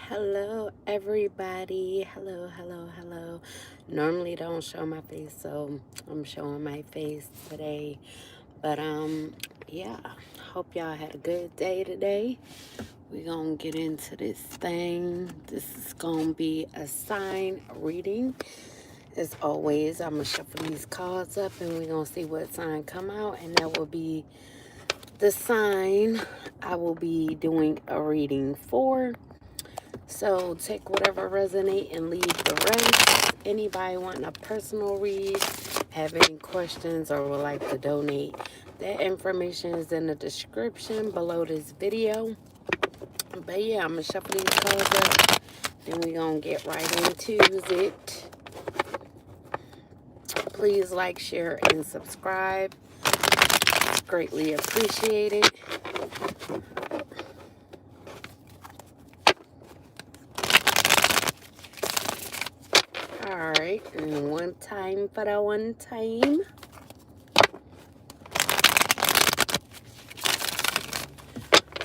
Hello, everybody. Hello. Normally don't show my face, so I'm showing my face today. But yeah. Hope y'all had a good day today. We're gonna get into this thing. This is gonna be a sign reading. As always, I'm gonna shuffle these cards up, and we're gonna see what sign come out, and that will be the sign I will be doing a reading for. So take whatever resonate and leave the rest. Anybody wanting a personal read, have any questions, or would like to donate, that information is in the description below this video. But yeah, I'm going to shuffle these cards up. Then we're going to get right into it. Please like, share, and subscribe. Greatly appreciated. Alright, and one time for the one time.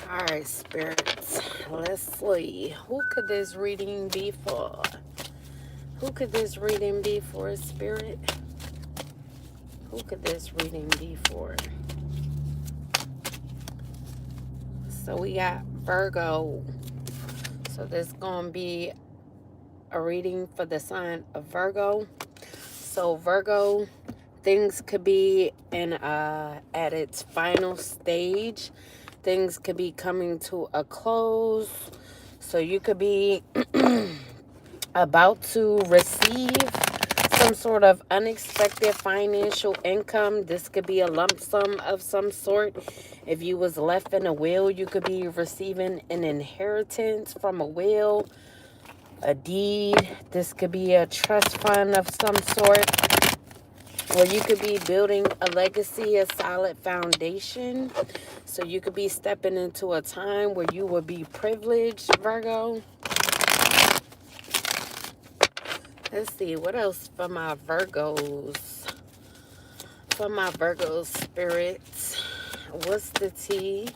Alright, spirits. Let's see. Who could this reading be for? Who could this reading be for, spirit? Who could this reading be for? So we got Virgo. So this is going to be a reading for the sign of Virgo. So Virgo, things could be at its final stage. Things could be coming to a close. So you could be about to receive some sort of unexpected financial income. This could be a lump sum of some sort. If you was left in a will, you could be receiving an inheritance from a will, a deed. This could be a trust fund of some sort. Or you could be building a legacy, a solid foundation. So you could be stepping into a time where you will be privileged, Virgo. Let's see, what else for my Virgos? For my Virgo spirits, what's the tea?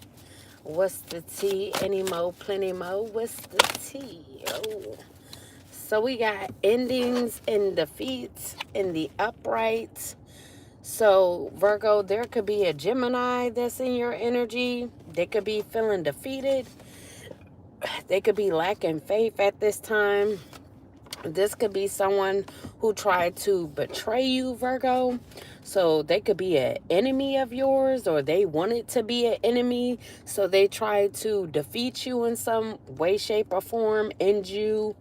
What's the tea? Any mo, plenty mo. What's the tea? Oh. So we got endings and defeats in the upright. So Virgo, there could be a Gemini that's in your energy. They could be feeling defeated. They could be lacking faith at this time. This could be someone who tried to betray you, Virgo. So they could be an enemy of yours, or they wanted to be an enemy. So they tried to defeat you in some way, shape, or form, end you.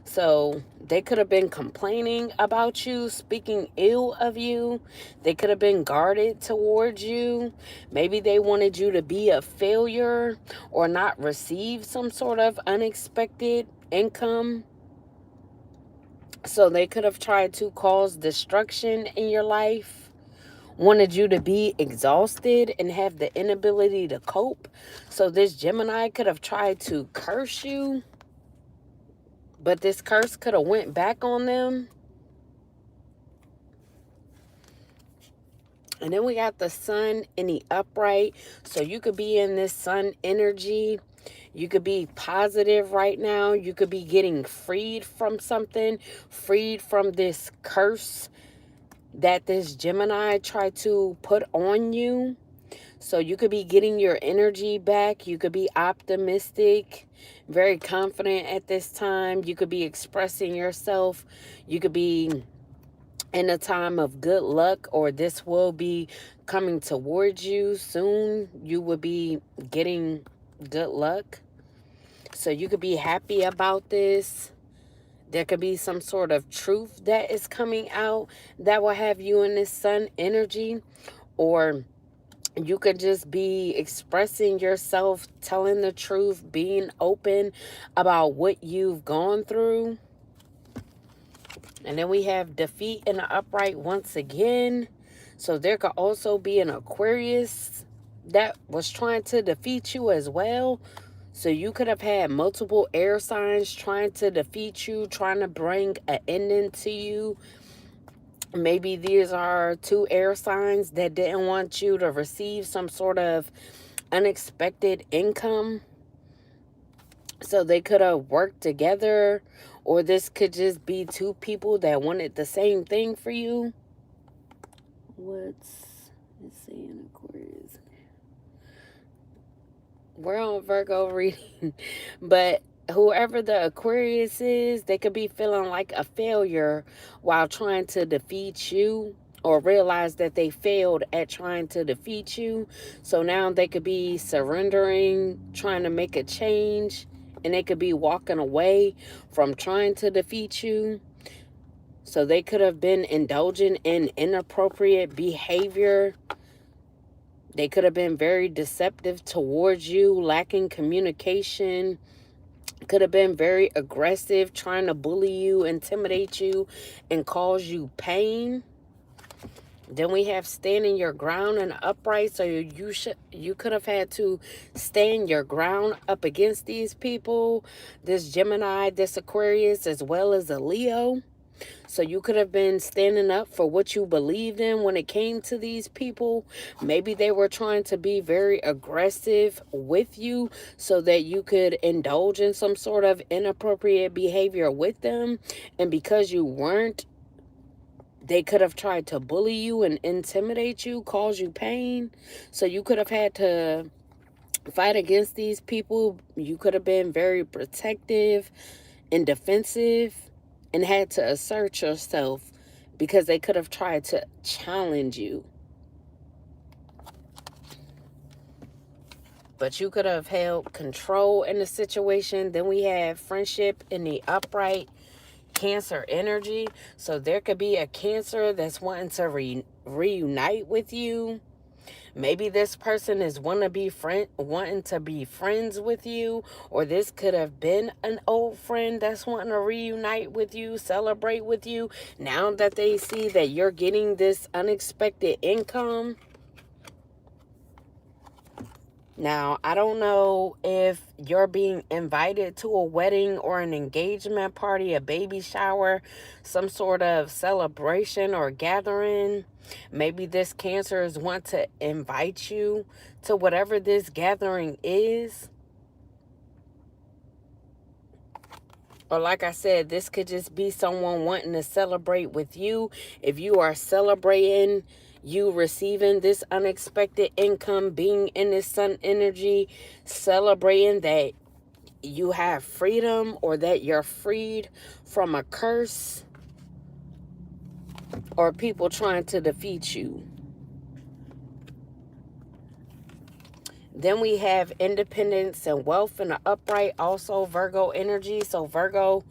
So they could have been complaining about you, speaking ill of you. They could have been guarded towards you. Maybe they wanted you to be a failure or not receive some sort of unexpected income. So they could have tried to cause destruction in your life. Wanted you to be exhausted and have the inability to cope. So this Gemini could have tried to curse you. But this curse could have went back on them. And then we got the sun in the upright. So you could be in this sun energy. You could be positive right now. You could be getting freed from something. Freed from this curse that this Gemini tried to put on you. So you could be getting your energy back. You could be optimistic, very confident at this time. You could be expressing yourself. You could be in a time of good luck, or this will be coming towards you soon. You will be getting good luck. So you could be happy about this. There could be some sort of truth that is coming out that will have you in this sun energy. Or you could just be expressing yourself, telling the truth, being open about what you've gone through. And then we have defeat in the upright once again. So there could also be an Aquarius that was trying to defeat you as well. So you could have had multiple air signs trying to defeat you, trying to bring an ending to you. Maybe these are two air signs that didn't want you to receive some sort of unexpected income. So they could have worked together, or this could just be two people that wanted the same thing for you. Let's see in Aquarius. We're on Virgo reading, but whoever the Aquarius is, they could be feeling like a failure while trying to defeat you, or realize that they failed at trying to defeat you. So now they could be surrendering, trying to make a change, and they could be walking away from trying to defeat you. So they could have been indulging in inappropriate behavior. They could have been very deceptive towards you, lacking communication. Could have been very aggressive, trying to bully you, intimidate you, and cause you pain. Then we have standing your ground and upright. So you could have had to stand your ground up against these people. This Gemini, this Aquarius, as well as a Leo. So you could have been standing up for what you believed in when it came to these people. Maybe they were trying to be very aggressive with you so that you could indulge in some sort of inappropriate behavior with them. And because you weren't, they could have tried to bully you and intimidate you, cause you pain. So you could have had to fight against these people. You could have been very protective and defensive and had to assert yourself because they could have tried to challenge you. But you could have held control in the situation. Then we have friendship in the upright, Cancer energy. So there could be a Cancer that's wanting to reunite with you. Maybe this person is wanting to be friends with you, or this could have been an old friend that's wanting to reunite with you, celebrate with you, now that they see that you're getting this unexpected income. Now, I don't know if you're being invited to a wedding or an engagement party, a baby shower, some sort of celebration or gathering. Maybe this Cancers want to invite you to whatever this gathering is. Or like I said, this could just be someone wanting to celebrate with you. If you are celebrating you receiving this unexpected income, being in this sun energy, celebrating that you have freedom or that you're freed from a curse or people trying to defeat you. Then we have independence and wealth in the upright, also Virgo energy. So Virgo,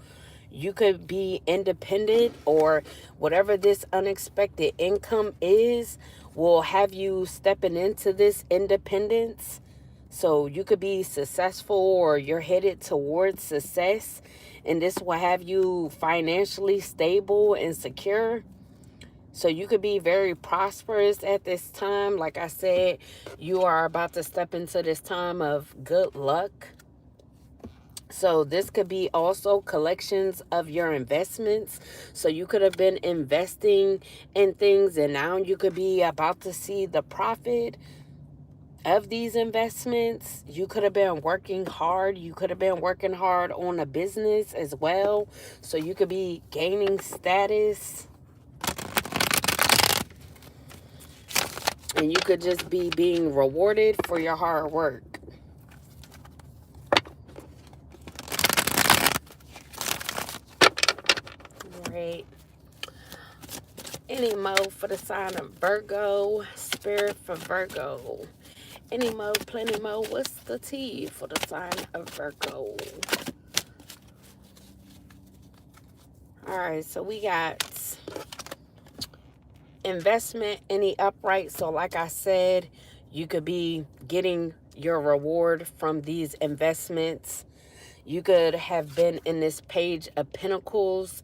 you could be independent, or whatever this unexpected income is will have you stepping into this independence. So you could be successful, or you're headed towards success, and this will have you financially stable and secure. So you could be very prosperous at this time. Like I said, you are about to step into this time of good luck. So this could be also collections of your investments. So you could have been investing in things, and now you could be about to see the profit of these investments. You could have been working hard. You could have been working hard on a business as well. So you could be gaining status. And you could just be being rewarded for your hard work. Right. Any mo for the sign of Virgo. Spirit for Virgo. Any mo, plenty mo. What's the tea for the sign of Virgo? Alright, so we got investment in the upright. So like I said, you could be getting your reward from these investments. You could have been in this Page of Pentacles,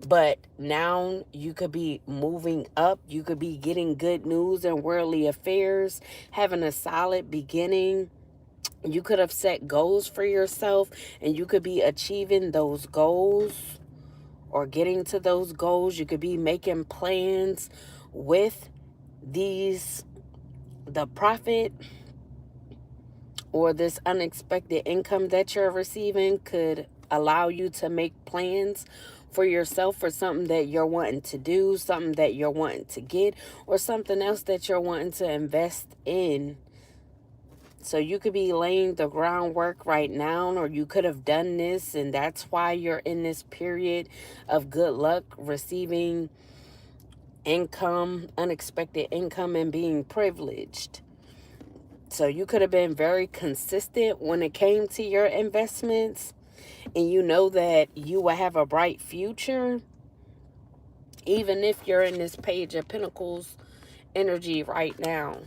but now you could be moving up. You could be getting good news in worldly affairs, having a solid beginning. You could have set goals for yourself, and you could be achieving those goals or getting to those goals. You could be making plans with the profit. or this unexpected income that you're receiving could allow you to make plans for yourself for something that you're wanting to do, something that you're wanting to get, or something else that you're wanting to invest in. So you could be laying the groundwork right now, or you could have done this, and that's why you're in this period of good luck, receiving income, unexpected income, and being privileged. So you could have been very consistent when it came to your investments, and you know that you will have a bright future, even if you're in this Page of Pentacles energy right now.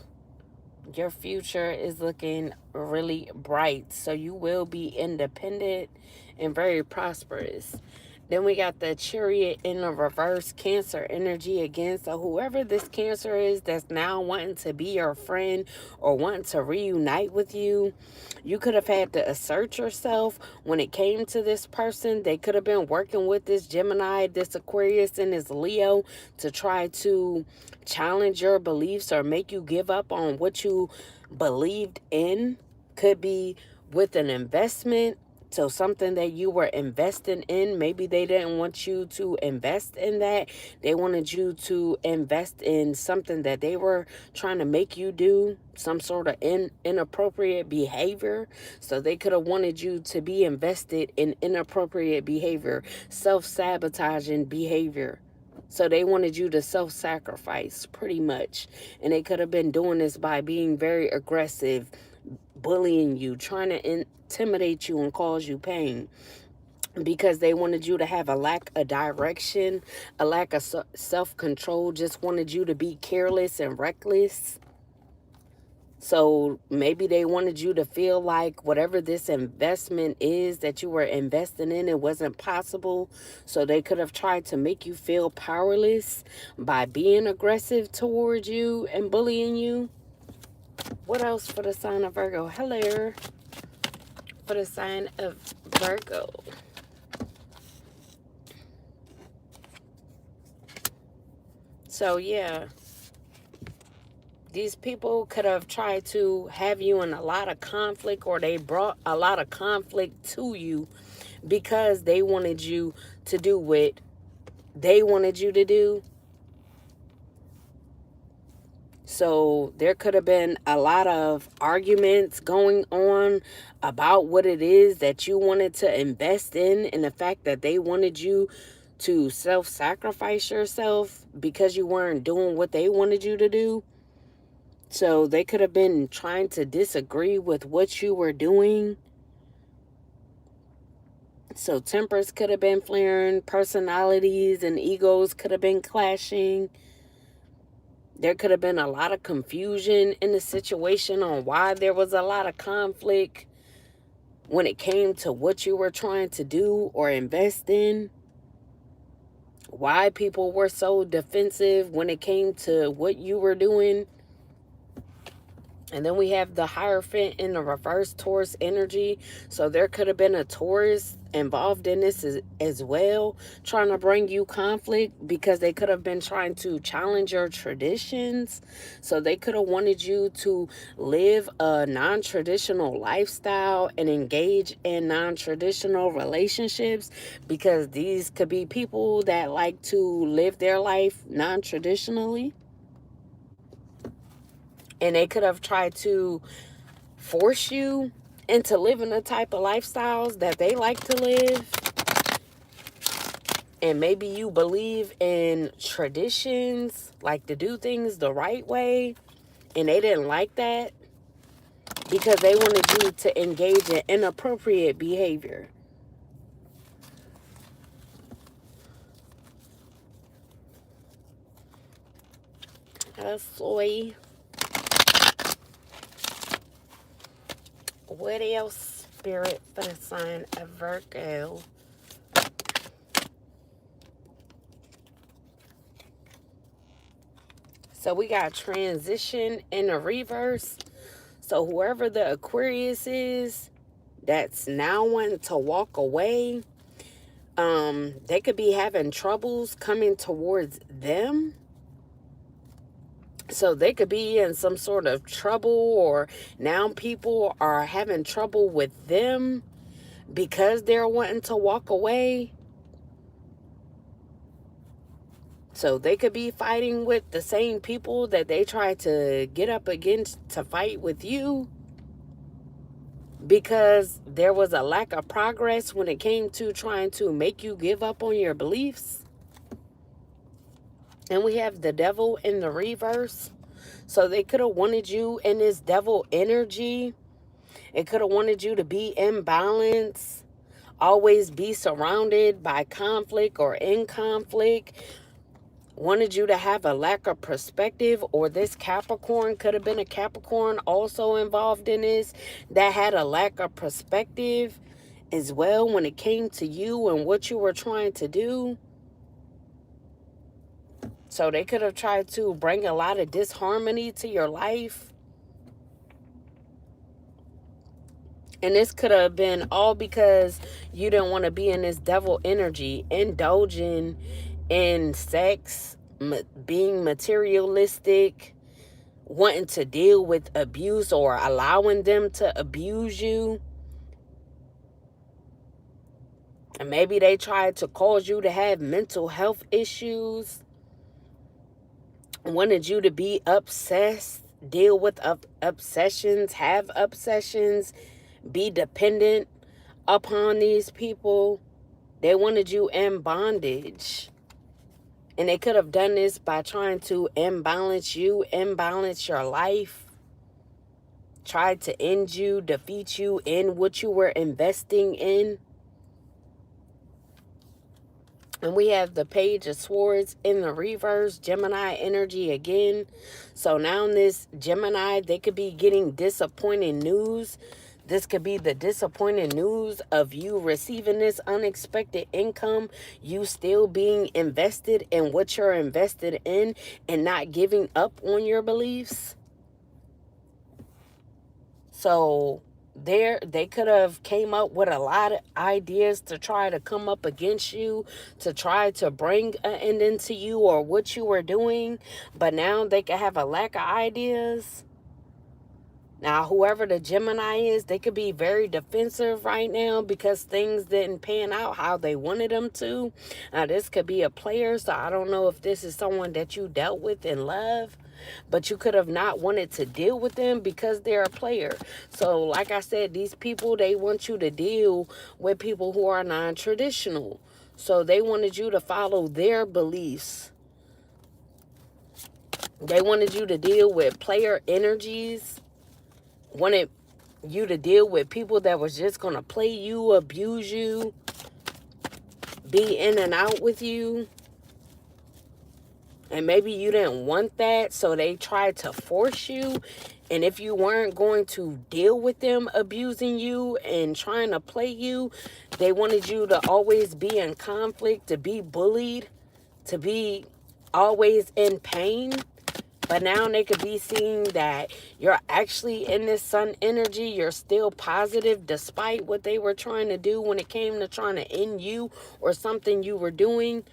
Your future is looking really bright. So you will be independent and very prosperous. Then we got the Chariot in the reverse, Cancer energy again. So whoever this Cancer is that's now wanting to be your friend or wanting to reunite with you, you could have had to assert yourself when it came to this person. They could have been working with this Gemini, this Aquarius, and this Leo to try to challenge your beliefs or make you give up on what you believed in. Could be with an investment. So something that you were investing in, maybe they didn't want you to invest in that. They wanted you to invest in something that they were trying to make you do, some sort of inappropriate behavior. So they could have wanted you to be invested in inappropriate behavior, self-sabotaging behavior. So they wanted you to self-sacrifice pretty much. And they could have been doing this by being very aggressive, bullying you, trying to intimidate you and cause you pain, because they wanted you to have a lack of direction, a lack of self-control, just wanted you to be careless and reckless. So maybe they wanted you to feel like whatever this investment is that you were investing in, it wasn't possible. So they could have tried to make you feel powerless by being aggressive towards you and bullying you. What else for the sign of Virgo? Hello. For the sign of Virgo. So yeah, these people could have tried to have you in a lot of conflict, or they brought a lot of conflict to you because they wanted you to do what they wanted you to do. So there could have been a lot of arguments going on about what it is that you wanted to invest in, and the fact that they wanted you to self-sacrifice yourself because you weren't doing what they wanted you to do. So they could have been trying to disagree with what you were doing. So tempers could have been flaring, personalities and egos could have been clashing. There could have been a lot of confusion in the situation on why there was a lot of conflict when it came to what you were trying to do or invest in. Why people were so defensive when it came to what you were doing. And then we have the Hierophant in the reverse, Taurus energy. So there could have been a Taurus involved in this as well, trying to bring you conflict, because they could have been trying to challenge your traditions. So they could have wanted you to live a non-traditional lifestyle and engage in non-traditional relationships, because these could be people that like to live their life non-traditionally. And they could have tried to force you into living the type of lifestyles that they like to live. And maybe you believe in traditions, like to do things the right way, and they didn't like that because they wanted you to engage in inappropriate behavior. Soy. What else, Spirit, for the sign of Virgo? So we got transition in the reverse. So whoever the Aquarius is that's now wanting to walk away, they could be having troubles coming towards them. So they could be in some sort of trouble, or now people are having trouble with them because they're wanting to walk away. So they could be fighting with the same people that they try to get up against to fight with you, because there was a lack of progress when it came to trying to make you give up on your beliefs. And we have the devil in the reverse. So they could have wanted you in this devil energy. It could have wanted you to be in balance, always be surrounded by conflict or in conflict. Wanted you to have a lack of perspective, or this Capricorn could have been a Capricorn also involved in this that had a lack of perspective as well when it came to you and what you were trying to do. So they could have tried to bring a lot of disharmony to your life. And this could have been all because you didn't want to be in this devil energy, indulging in sex, being materialistic, wanting to deal with abuse or allowing them to abuse you. And maybe they tried to cause you to have mental health issues, wanted you to be obsessed, deal with obsessions, have obsessions, be dependent upon these people. They wanted you in bondage. And they could have done this by trying to imbalance you, imbalance your life, tried to end you, defeat you in what you were investing in. And we have the Page of Swords in the reverse, Gemini energy again. So now in this Gemini, they could be getting disappointing news. This could be the disappointing news of you receiving this unexpected income, you still being invested in what you're invested in and not giving up on your beliefs. So they could have came up with a lot of ideas to try to come up against you, to try to bring an end into you or what you were doing. But now they could have a lack of ideas. Now, whoever the Gemini is, they could be very defensive right now because things didn't pan out how they wanted them to. Now, this could be a player, so I don't know if this is someone that you dealt with in love, but you could have not wanted to deal with them because they're a player. So, like I said, these people, they want you to deal with people who are non-traditional. So, they wanted you to follow their beliefs. They wanted you to deal with player energies. Wanted you to deal with people that was just going to play you, abuse you, be in and out with you. And maybe you didn't want that, so they tried to force you. And if you weren't going to deal with them abusing you and trying to play you, they wanted you to always be in conflict, to be bullied, to be always in pain. But now they could be seeing that you're actually in this sun energy. You're still positive despite what they were trying to do when it came to trying to end you or something you were doing,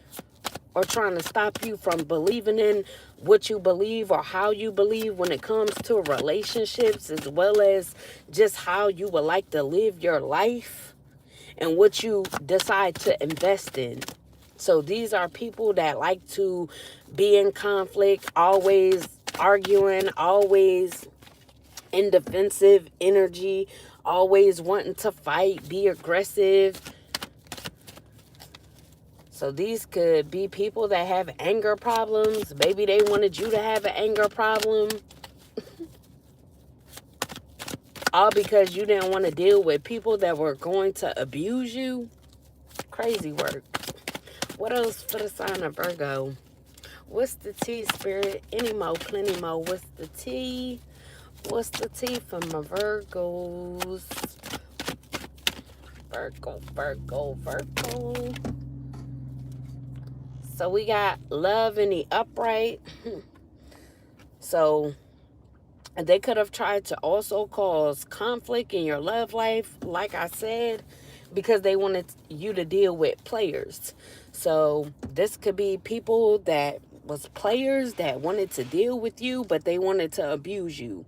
or trying to stop you from believing in what you believe or how you believe when it comes to relationships, as well as just how you would like to live your life and what you decide to invest in. So these are people that like to be in conflict, always arguing, always in defensive energy, always wanting to fight, be aggressive. So these could be people that have anger problems. Maybe they wanted you to have an anger problem. All because you didn't want to deal with people that were going to abuse you. Crazy work. What else for the sign of Virgo? What's the tea, Spirit? Any more, plenty more. What's the tea? What's the tea for my Virgos? Virgo, Virgo, Virgo. So we got love in the upright. So they could have tried to also cause conflict in your love life, like I said, because they wanted you to deal with players. So this could be people that was players that wanted to deal with you, but they wanted to abuse you.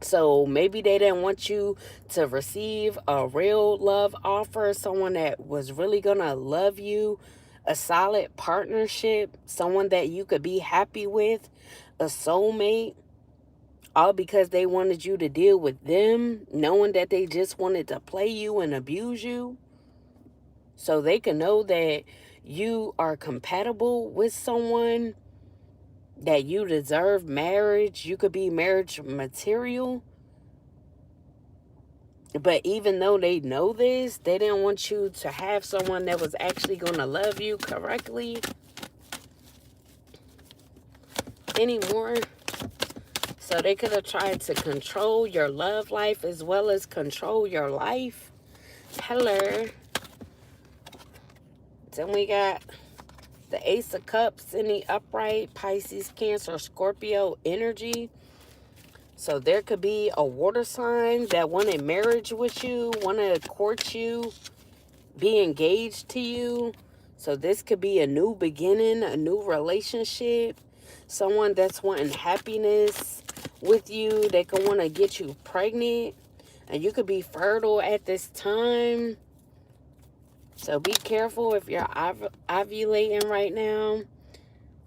So maybe they didn't want you to receive a real love offer, someone that was really going to love you, a solid partnership, someone that you could be happy with, a soulmate, all because they wanted you to deal with them, knowing that they just wanted to play you and abuse you. So they can know that you are compatible with someone, that you deserve marriage. You could be marriage material. But even though they know this, they didn't want you to have someone that was actually going to love you correctly anymore. So they could have tried to control your love life as well as control your life. Hello. Then we got the Ace of Cups in the upright, Pisces, Cancer, Scorpio energy. So there could be a water sign that wanted marriage with you, wanted to court you, be engaged to you. So this could be a new beginning, a new relationship, someone that's wanting happiness with you. They could want to get you pregnant, and you could be fertile at this time. So be careful if you're ovulating right now,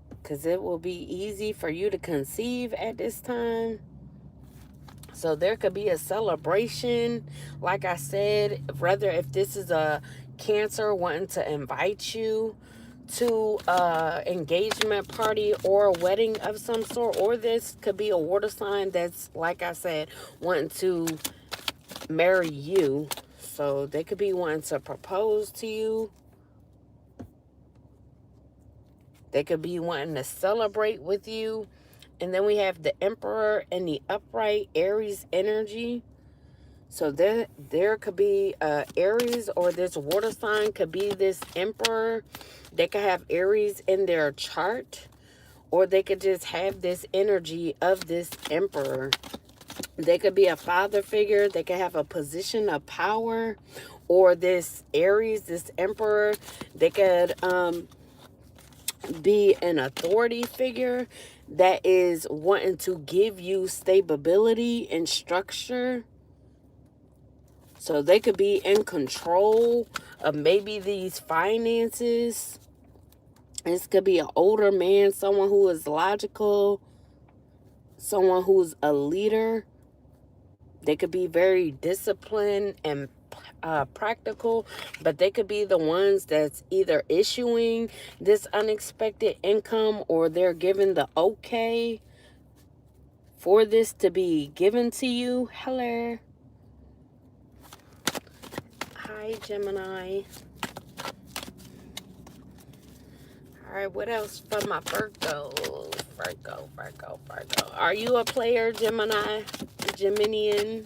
because it will be easy for you to conceive at this time. So there could be a celebration, like I said, whether if this is a Cancer wanting to invite you to engagement party or a wedding of some sort, or this could be a water sign that's, like I said, wanting to marry you. So they could be wanting to propose to you. They could be wanting to celebrate with you. And then we have the Emperor and the upright Aries energy. So there could be Aries, or this water sign could be this Emperor. They could have Aries in their chart, or they could just have this energy of this Emperor. They could be a father figure. They could have a position of power, or this Aries, this Emperor. They could be an authority figure that is wanting to give you stability and structure. So they could be in control of maybe these finances. This could be an older man, someone who is logical, someone who's a leader. They could be very disciplined and practical, but they could be the ones that's either issuing this unexpected income, or they're given the okay for this to be given to you. Hello. Hi, Gemini. All right, what else for my Virgos? Virgo. Are you a player, Gemini? Geminian?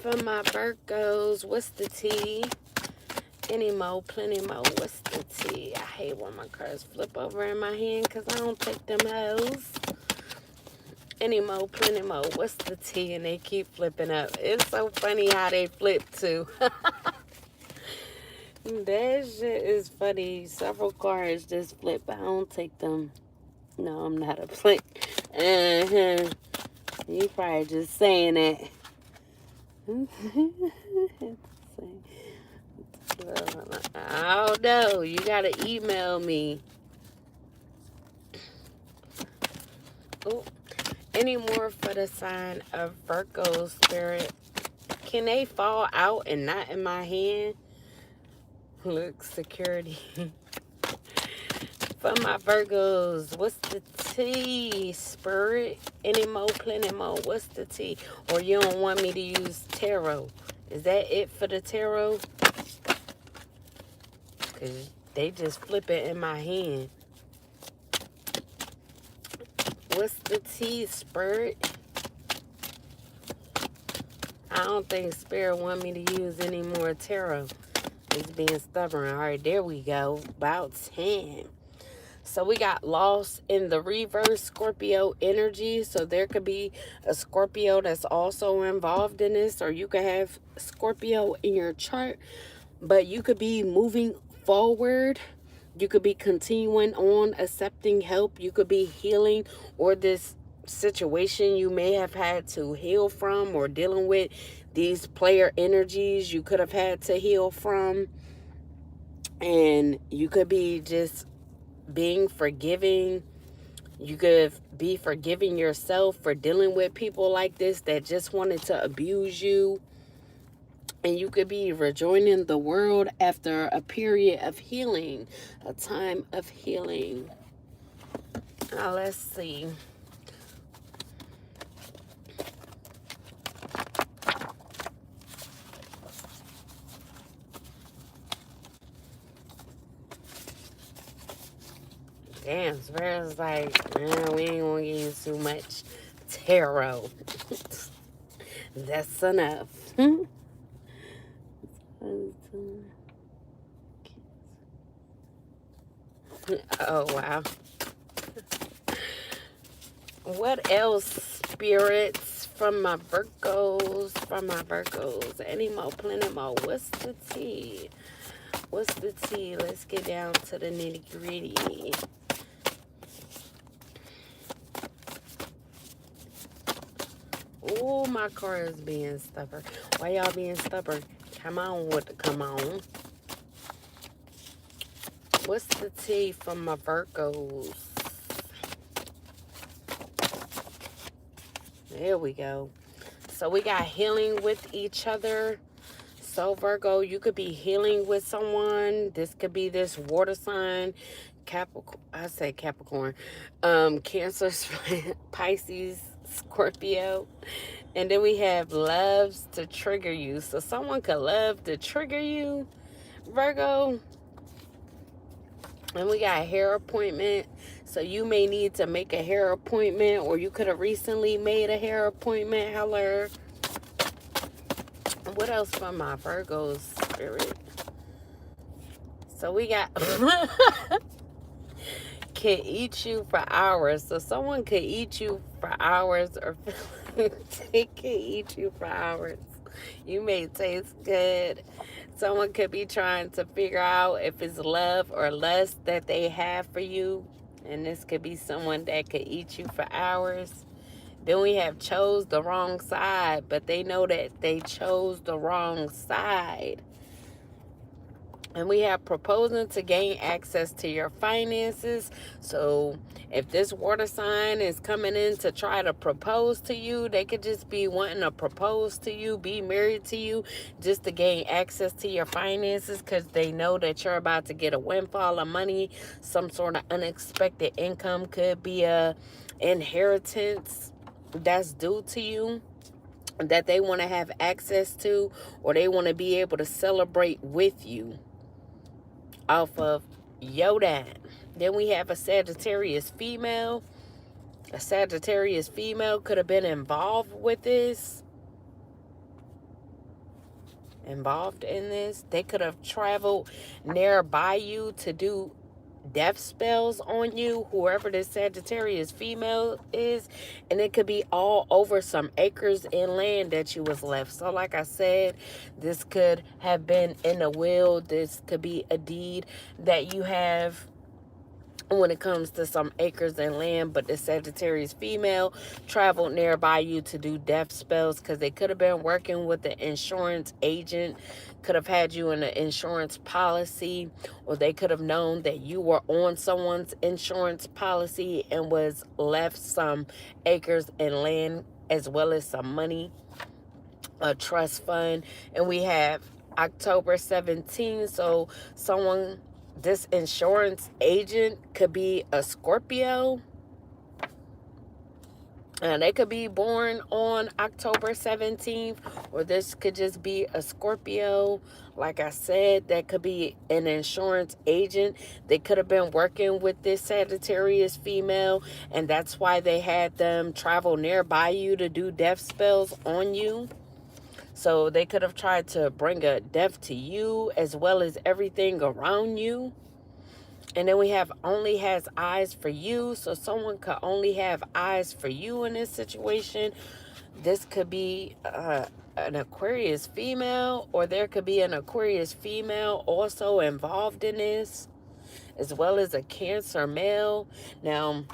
For my Virgos, what's the tea? Any mo, plenty mo, what's the tea? I hate when my cards flip over in my hand because I don't take them hoes. Any mo, plenty mo, what's the tea? And they keep flipping up. It's so funny how they flip too. That shit is funny. Several cards just flip, but I don't take them. No, I'm not a player. You probably just saying that. I don't know. You gotta email me. Oh, any more for the sign of Virgo spirit? Can they fall out and not in my hand? Look, security. For my Virgos, what's the tea, spirit? Any mo, plenty mo, what's the tea? Or you don't want me to use tarot? Is that it for the tarot? Because they just flip it in my hand. What's the tea, spirit? I don't think spirit want me to use any more tarot. It's being stubborn. All right, there we go. About 10. So we got lost in the reverse, Scorpio energy. So there could be a Scorpio that's also involved in this, or you could have Scorpio in your chart, but you could be moving forward You could be continuing on accepting help. You could be healing, or this situation you may have had to heal from, or dealing with these player energies you could have had to heal from. And you could be just being forgiving. You could be forgiving yourself for dealing with people like this that just wanted to abuse you. And you could be rejoining the world after a period of healing, a time of healing. Now, let's see. Damn, Spirit's like, man, we ain't gonna give you too much tarot. That's enough. Oh, wow. What else, spirits, from my Virgos, Any more, plenty more. What's the tea? What's the tea? Let's get down to the nitty gritty. Oh, my car is being stubborn. Why y'all being stubborn? Come on with the come on. What's the tea from my Virgos? There we go. So we got healing with each other. So Virgo, you could be healing with someone. This could be this water sign. Capricorn, I say Capricorn. Cancer, Pisces, Scorpio. And then we have loves to trigger you. So someone could love to trigger you, Virgo. And we got a hair appointment. So you may need to make a hair appointment, or you could have recently made a hair appointment. Hello. What else from my Virgo spirit? So we got can eat you for hours. So someone could eat you for hours, or they can eat you for hours. You may taste good. Someone could be trying to figure out if it's love or lust that they have for you. And this could be someone that could eat you for hours. Then we have chose the wrong side, but they know that they chose the wrong side. And we have proposing to gain access to your finances. So if this water sign is coming in to try to propose to you, they could just be wanting to propose to you, be married to you, just to gain access to your finances, because they know that you're about to get a windfall of money. Some sort of unexpected income, could be a inheritance that's due to you, that they want to have access to, or they want to be able to celebrate with you off of Yoda. Then we have a Sagittarius female. A Sagittarius female could have been involved with this. Involved in this. They could have traveled nearby you to do death spells on you, whoever this Sagittarius female is. And it could be all over some acres in land that you was left. So like I said, this could have been in a will. This could be a deed that you have when it comes to some acres and land. But the Sagittarius female traveled nearby you to do death spells, because they could have been working with the insurance agent, could have had you in an insurance policy, or they could have known that you were on someone's insurance policy and was left some acres and land, as well as some money, a trust fund. And we have October 17th. So someone, this insurance agent could be a Scorpio. And they could be born on October 17th, or this could just be a Scorpio. Like I said, that could be an insurance agent. They could have been working with this Sagittarius female, and that's why they had them travel nearby you to do death spells on you. So they could have tried to bring a death to you, as well as everything around you. And then we have only has eyes for you. So someone could only have eyes for you in this situation. This could be an Aquarius female, or there could be an Aquarius female also involved in this. as well as a Cancer male. Now,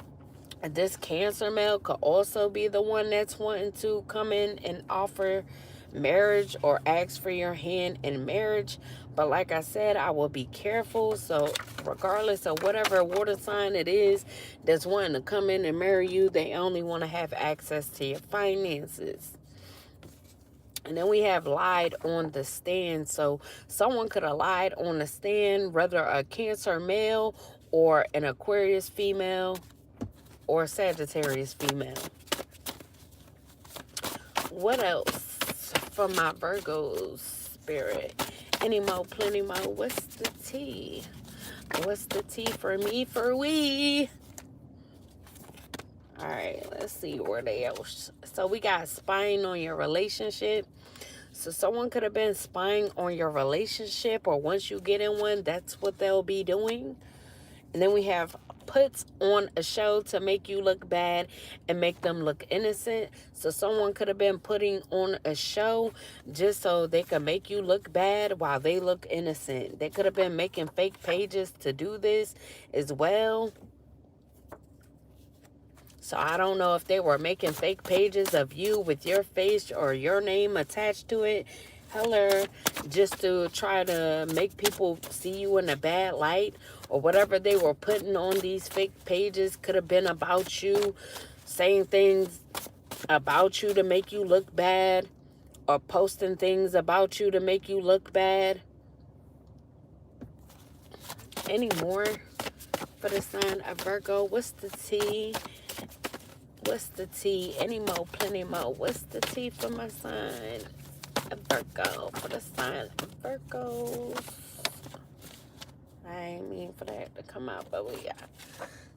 this Cancer male could also be the one that's wanting to come in and offer marriage or ask for your hand in marriage. But like I said, I will be careful. So regardless of whatever water sign it is that's wanting to come in and marry you, they only want to have access to your finances. And then we have lied on the stand. So someone could have lied on the stand, whether a Cancer male or an Aquarius female or a Sagittarius female. What else for my Virgo spirit? Any more, plenty more. What's the tea? What's the tea for me, for we? All right, let's see where they are. So we got spying on your relationship. So someone could have been spying on your relationship, or once you get in one, that's what they'll be doing. And then we have puts on a show to make you look bad and make them look innocent. So someone could have been putting on a show just so they could make you look bad while they look innocent. They could have been making fake pages to do this as well. So I don't know if they were making fake pages of you with your face or your name attached to it. Hello, just to try to make people see you in a bad light, or whatever they were putting on these fake pages could have been about you, saying things about you to make you look bad, or posting things about you to make you look bad. Any more for the sign of Virgo? What's the tea? What's the tea? Any more, plenty more. What's the tea for my sign of Virgo? For the sign of Virgo. I ain't mean for that to come out, but we got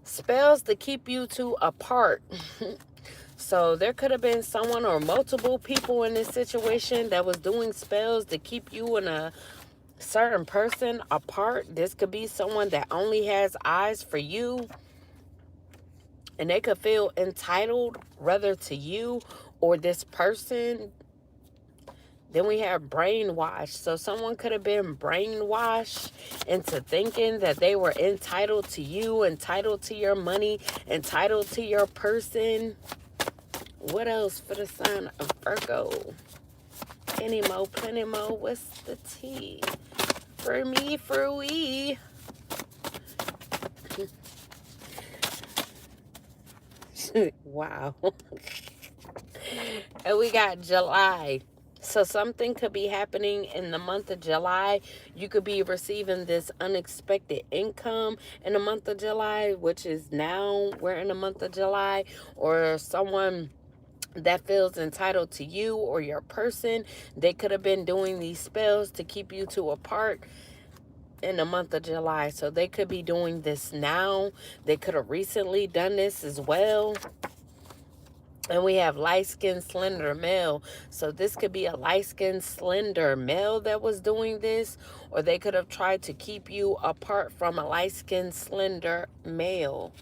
spells to keep you two apart. So there could have been someone or multiple people in this situation that was doing spells to keep you and a certain person apart. This could be someone that only has eyes for you, and they could feel entitled whether to you or this person. Then we have brainwashed. So someone could have been brainwashed into thinking that they were entitled to you, entitled to your money, entitled to your person. What else for the sign of Virgo? Any more, plenty more. What's the tea? For me, for we. Wow. And we got July. So something could be happening in the month of July. You could be receiving this unexpected income in the month of July, which is now we're in the month of July. Or someone that feels entitled to you or your person, they could have been doing these spells to keep you two apart in the month of July. So they could be doing this now. They could have recently done this as well. And we have light-skinned, slender male. So this could be a light-skinned, slender male that was doing this. Or they could have tried to keep you apart from a light-skinned, slender male.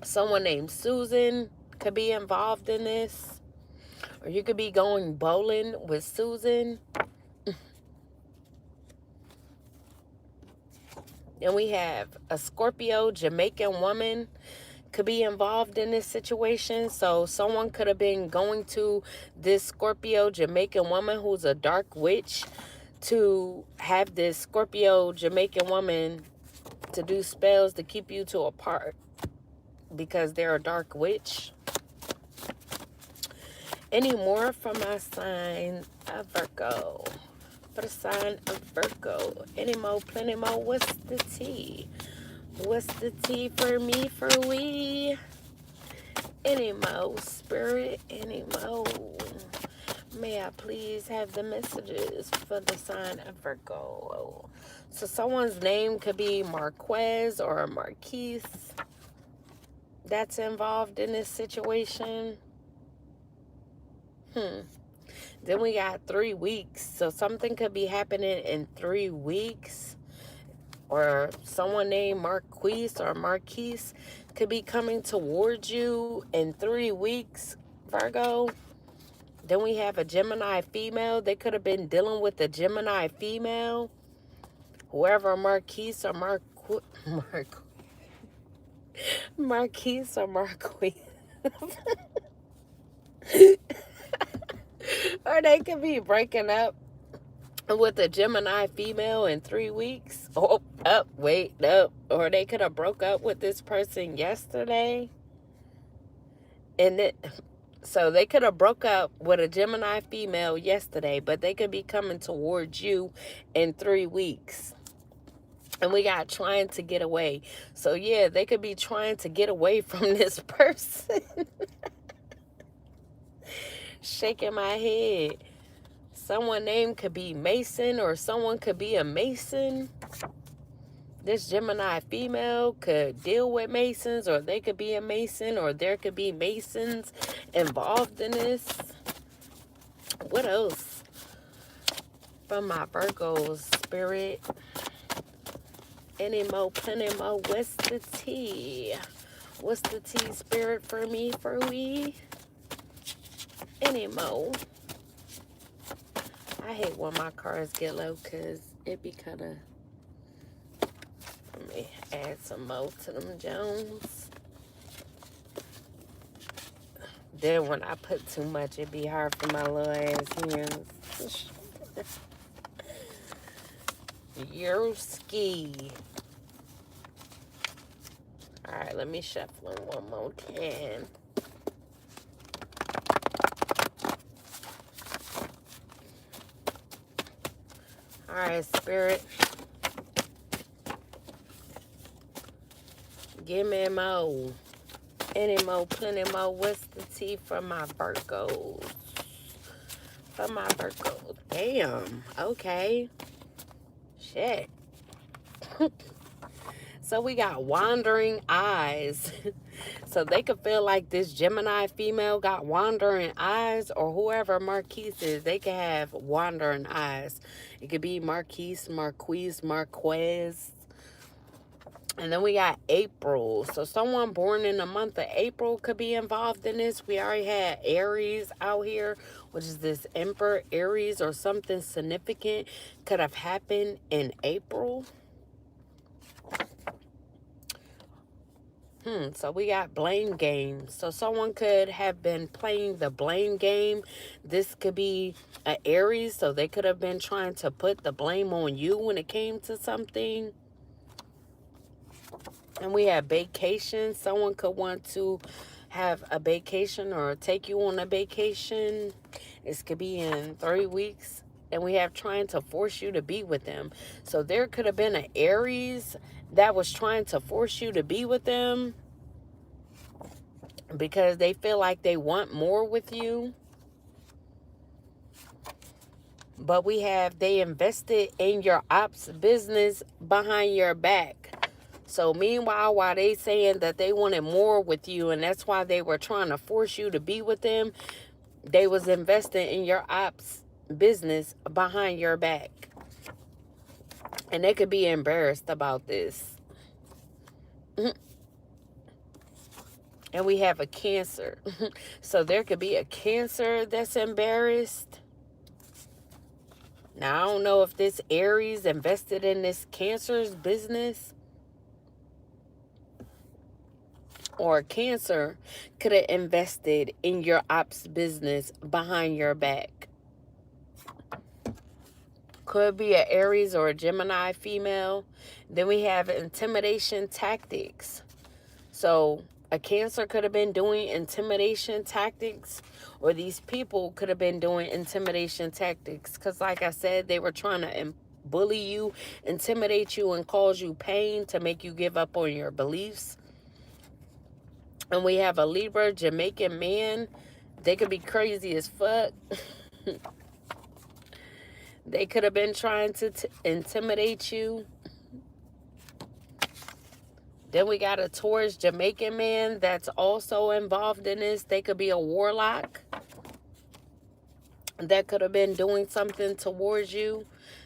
Someone named Susan could be involved in this. Or you could be going bowling with Susan. Then we have a Scorpio, Jamaican woman could be involved in this situation. So someone could have been going to this Scorpio Jamaican woman who's a dark witch to have this Scorpio Jamaican woman to do spells to keep you two apart because they're a dark witch. Any more from my sign of Virgo? For the sign of Virgo. Any more, plenty more. What's the tea? What's the tea for me, for we? Any more, spirit? Any more? May I please have the messages for the sign of Virgo? So someone's name could be Marquez or Marquise that's involved in this situation. Then we got 3 weeks. So something could be happening in 3 weeks. Or someone named Marquise or Marquise could be coming towards you in 3 weeks, Virgo. Then we have a Gemini female. They could have been dealing with a Gemini female. Whoever Marquise or Marquise or Marquise. Or they could be breaking up with a Gemini female in 3 weeks. Oh, up, wait, up. Or they could have broke up with this person yesterday. So they could have broke up with a Gemini female yesterday, but they could be coming towards you in 3 weeks. And we got trying to get away. So yeah, they could be trying to get away from this person. Shaking my head. Someone name could be Mason, or someone could be a Mason. This Gemini female could deal with Masons, or they could be a Mason, or there could be Masons involved in this. What else? From my Virgo spirit. Any more, plenty more. What's the tea? What's the tea, spirit, for me, for we? Any more? I hate when my cards get low because it be kind of... Let me add some more to them Jones. Then when I put too much, it be hard for my little ass hands. Your ski. Alright, let me shuffle them one more time. Alright, spirit. Give me more. Any more, plenty more. What's the tea for my Virgos? For my Virgos. Damn. Okay. Shit. So we got wandering eyes. So they could feel like this Gemini female got wandering eyes, or whoever Marquise is, they could have wandering eyes. It could be Marquise, Marquise, Marquez. And then we got April. So someone born in the month of April could be involved in this. We already had Aries out here, which is this Emperor Aries, or something significant could have happened in April. So we got blame game. So someone could have been playing the blame game. This could be an Aries, so they could have been trying to put the blame on you when it came to something. And we have vacation. Someone could want to have a vacation or take you on a vacation. This could be in 3 weeks. And we have trying to force you to be with them. So there could have been an Aries that was trying to force you to be with them because they feel like they want more with you. But we have, they invested in your ops business behind your back. So meanwhile, while they saying that they wanted more with you, and that's why they were trying to force you to be with them, they was investing in your ops business behind your back. And they could be embarrassed about this. And we have a Cancer. So there could be a Cancer that's embarrassed. Now, I don't know if this Aries invested in this Cancer's business, or Cancer could have invested in your ops business behind your back. Could be an Aries or a Gemini female. Then we have intimidation tactics. So a Cancer could have been doing intimidation tactics, or these people could have been doing intimidation tactics. Because like I said, they were trying to bully you, intimidate you, and cause you pain to make you give up on your beliefs. And we have a Libra, Jamaican man. They could be crazy as fuck. They could have been trying to intimidate you. Then we got a Taurus, Jamaican man that's also involved in this. They could be a warlock that could have been doing something towards you.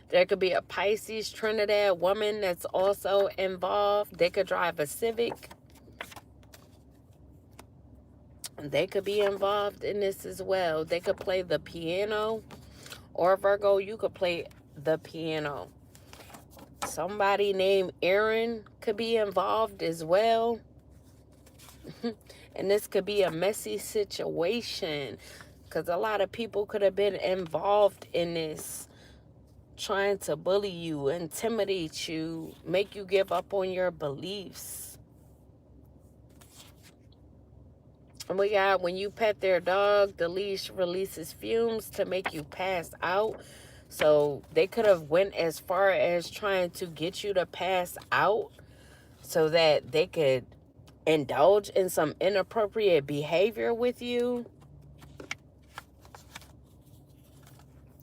There could be a Pisces, Trinidad woman that's also involved. They could drive a Civic. They could be involved in this as well. They could play the piano. Or Virgo, you could play the piano. Somebody named Aaron could be involved as well. And this could be a messy situation, because a lot of people could have been involved in this, trying to bully you, intimidate you, make you give up on your beliefs. And we got, when you pet their dog, the leash releases fumes to make you pass out. So they could have went as far as trying to get you to pass out so that they could indulge in some inappropriate behavior with you.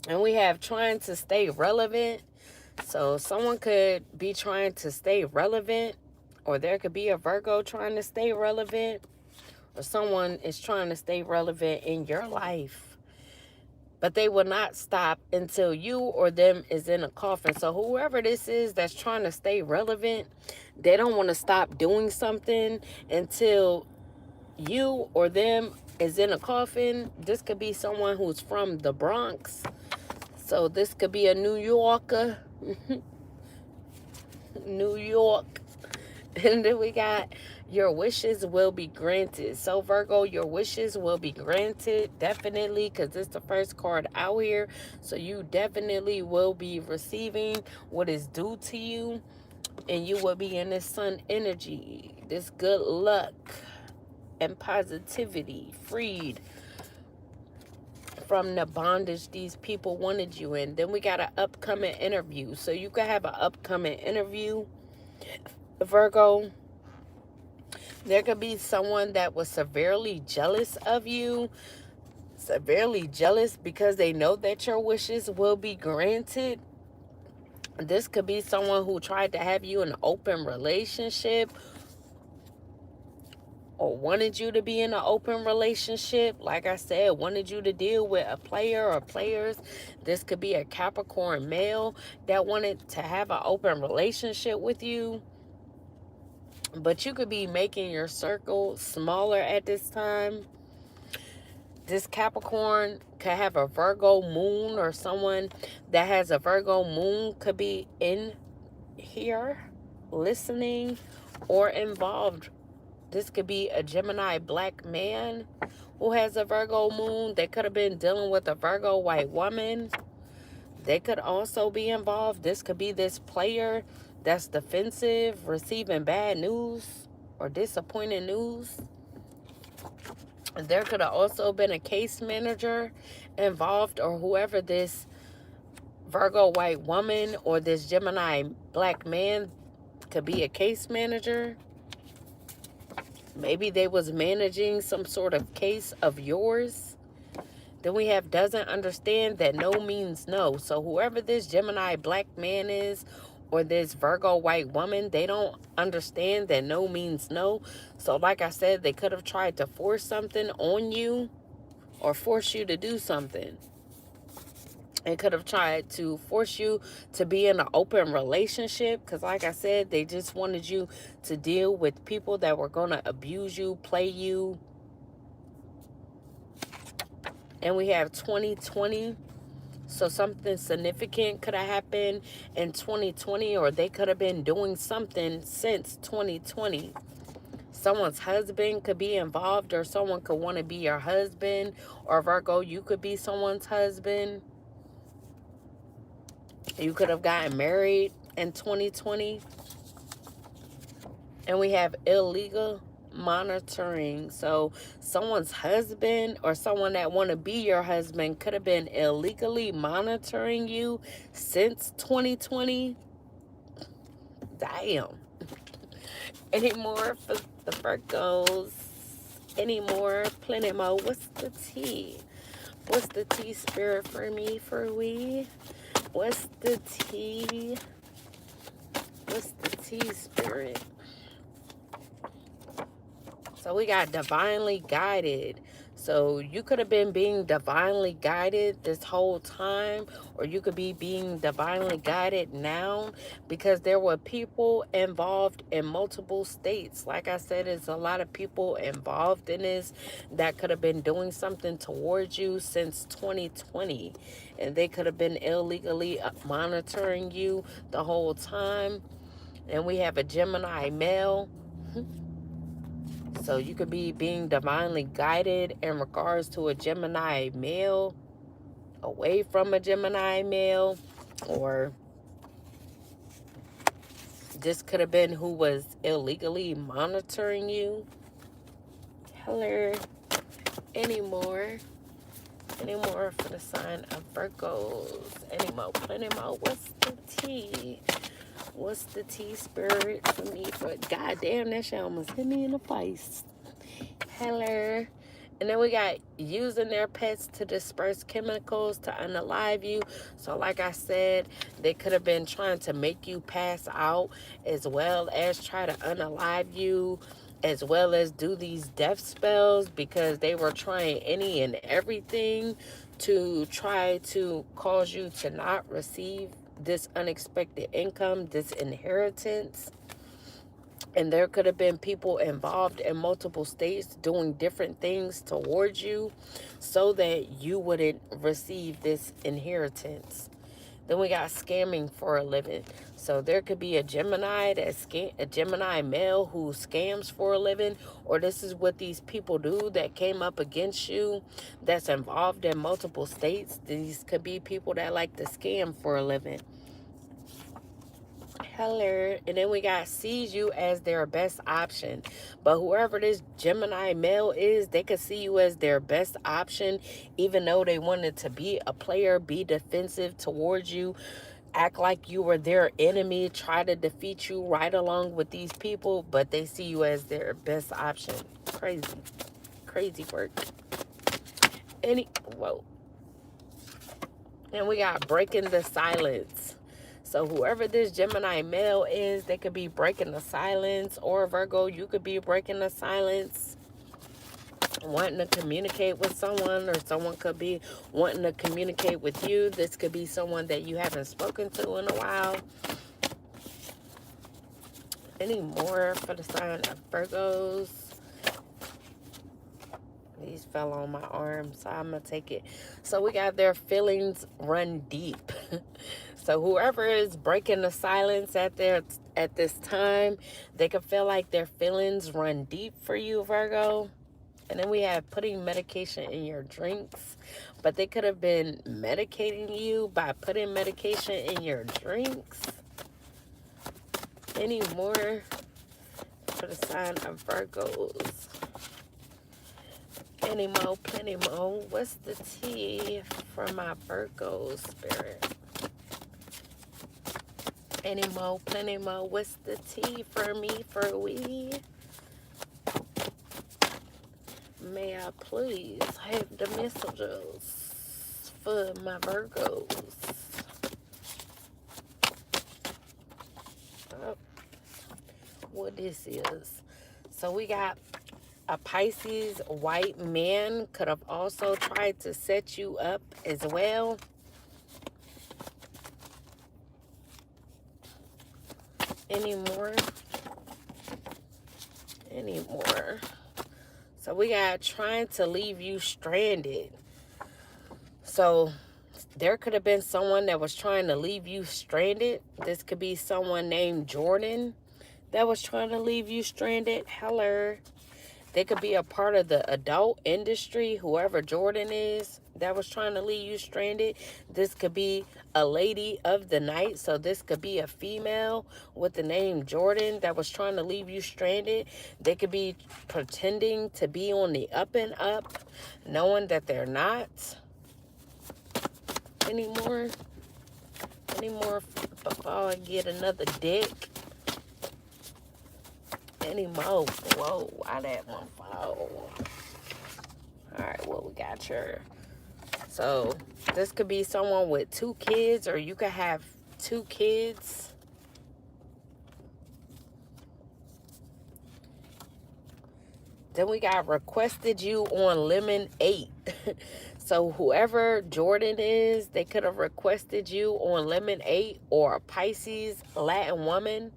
And we have trying to stay relevant. So someone could be trying to stay relevant, or there could be a Virgo trying to stay relevant, or someone is trying to stay relevant in your life. But they will not stop until you or them is in a coffin. So whoever this is that's trying to stay relevant, they don't want to stop doing something until you or them is in a coffin. This could be someone who's from the Bronx. So this could be a New Yorker. New York. And then we got, your wishes will be granted. So Virgo, your wishes will be granted, definitely, because it's the first card out here. So you definitely will be receiving what is due to you, and you will be in this sun energy, this good luck and positivity, freed from the bondage these people wanted you in. Then we got an upcoming interview. So you could have an upcoming interview, Virgo. There could be someone that was severely jealous of you, severely jealous because they know that your wishes will be granted. This could be someone who tried to have you in an open relationship, or wanted you to be in an open relationship. Like I said, wanted you to deal with a player or players. This could be a Capricorn male that wanted to have an open relationship with you. But you could be making your circle smaller at this time. This Capricorn could have a Virgo moon, or someone that has a Virgo moon could be in here listening or involved. This could be a Gemini black man who has a Virgo moon. They could have been dealing with a Virgo white woman. They could also be involved. This could be this player that's defensive, receiving bad news or disappointing news. There could have also been a case manager involved, or whoever this Virgo white woman or this Gemini black man could be a case manager. Maybe they was managing some sort of case of yours. Then we have doesn't understand that no means no. So whoever this Gemini black man is, or this Virgo white woman, they don't understand that no means no. So like I said, they could have tried to force something on you, or force you to do something. It could have tried to force you to be in an open relationship, because like I said, they just wanted you to deal with people that were going to abuse you, play you. And we have 2020. So something significant could have happened in 2020, or they could have been doing something since 2020. Someone's husband could be involved, or someone could want to be your husband. Or Virgo, you could be someone's husband. You could have gotten married in 2020. And we have illegal monitoring. So someone's husband, or someone that want to be your husband, could have been illegally monitoring you since 2020. Damn. Any more for the Virgos? Any more? Plenty more. What's the tea? What's the tea, Spirit, for me, for we? What's the tea? What's the tea, Spirit? So we got divinely guided. So you could have been being divinely guided this whole time, or you could be being divinely guided now, because there were people involved in multiple states. Like I said, there's a lot of people involved in this that could have been doing something towards you since 2020. And they could have been illegally monitoring you the whole time. And we have a Gemini male. So you could be being divinely guided in regards to a Gemini male, away from a Gemini male, or this could have been who was illegally monitoring you. Hello. Any more for the sign of Virgos? Any more? Plenty more. What's the tea? What's the tea, spirit, for me? For goddamn, that shit almost hit me in the face. Hello. And then we got using their pets to disperse chemicals to unalive you. So like I said, they could have been trying to make you pass out, as well as try to unalive you, as well as do these death spells, because they were trying any and everything to try to cause you to not receive this unexpected income, this inheritance. And there could have been people involved in multiple states doing different things towards you so that you wouldn't receive this inheritance. Then we got scamming for a living. So there could be a Gemini a Gemini male who scams for a living, or this is what these people do that came up against you that's involved in multiple states. These could be people that like to scam for a living. Hello. And then we got sees you as their best option. But whoever this Gemini male is, they could see you as their best option, even though they wanted to be a player, be defensive towards you, act like you were their enemy, try to defeat you right along with these people, but they see you as their best option. Crazy work. Whoa. And we got breaking the silence. So whoever this Gemini male is, they could be breaking the silence. Or Virgo, you could be breaking the silence, wanting to communicate with someone, or someone could be wanting to communicate with you. This could be someone that you haven't spoken to in a while. Any more for the sign of Virgos? These fell on my arm, so I'm going to take it. So we got their feelings run deep. So whoever is breaking the silence at this time, they can feel like their feelings run deep for you, Virgo. And then we have putting medication in your drinks. But they could have been medicating you by putting medication in your drinks. Any more for the sign of Virgos? Any more, plenty more. What's the tea for my Virgo spirit? Any more, plenty more. What's the tea for me, for we? May I please have the messages for my Virgos? Oh, what this is. So we got a Pisces white man could have also tried to set you up as well. Any more? Any more? So we got trying to leave you stranded. So there could have been someone that was trying to leave you stranded. This could be someone named Jordan that was trying to leave you stranded. Hello. They could be a part of the adult industry, whoever Jordan is, that was trying to leave you stranded. This could be a lady of the night. So this could be a female with the name Jordan that was trying to leave you stranded. They could be pretending to be on the up and up, knowing that they're not. Any more? Any more before I get another dick? Any more? Whoa, why that one fall? Alright, what we got here? So, this could be someone with 2 kids, or you could have 2 kids. Then we got requested you on lemon 8. So whoever Jordan is, they could have requested you on lemon 8, or a Pisces Latin woman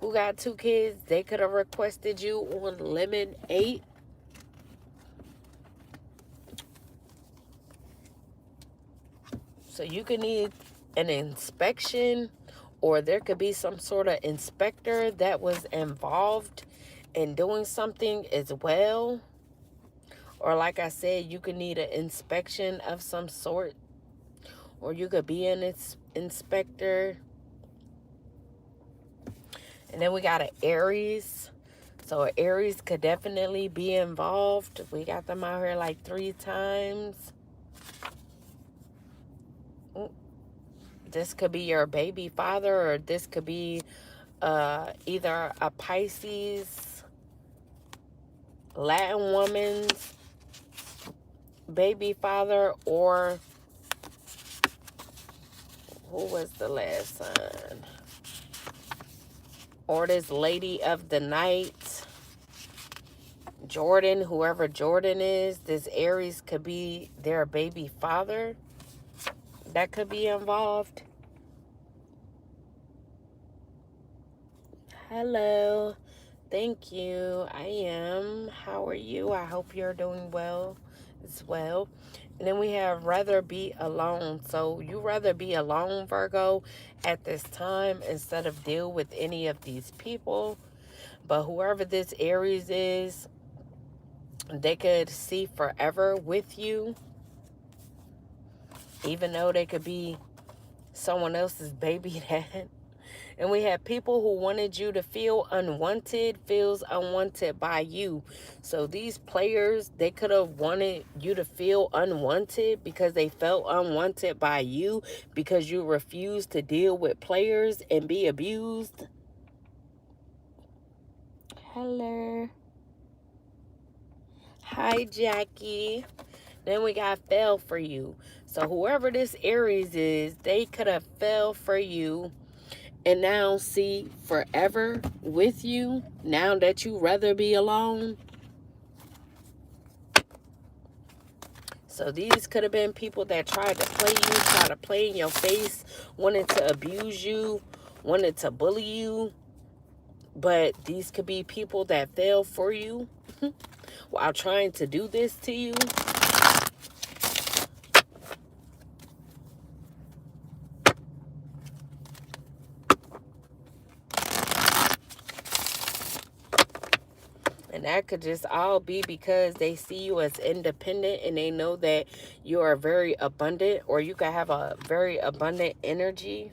who got 2 kids. They could have requested you on lemon 8. So you could need an inspection, or there could be some sort of inspector that was involved in doing something as well. Or like I said, you could need an inspection of some sort, or you could be an inspector. And then we got an Aries. So an Aries could definitely be involved. We got them out here like 3 times. This could be your baby father, or this could be either a Pisces Latin woman's baby father, or who was the last son? Or this lady of the night, Jordan, whoever Jordan is, this Aries could be their baby father that could be involved. Hello. Thank you. I am. How are you? I hope you're doing well as well. And then we have rather be alone. So you rather be alone, Virgo, at this time instead of deal with any of these people. But whoever this Aries is, they could see forever with you, even though they could be someone else's baby dad. And we have people who wanted you to feel unwanted, feels unwanted by you. So these players, they could have wanted you to feel unwanted because they felt unwanted by you, because you refused to deal with players and be abused. Hello. Hi, Jackie. Then we got fell for you. So whoever this Aries is, they could have fell for you and now see forever with you, now that you rather be alone. So these could have been people that tried to play you, tried to play in your face, wanted to abuse you, wanted to bully you. But these could be people that fell for you while trying to do this to you. And that could just all be because they see you as independent and they know that you are very abundant, or you could have a very abundant energy.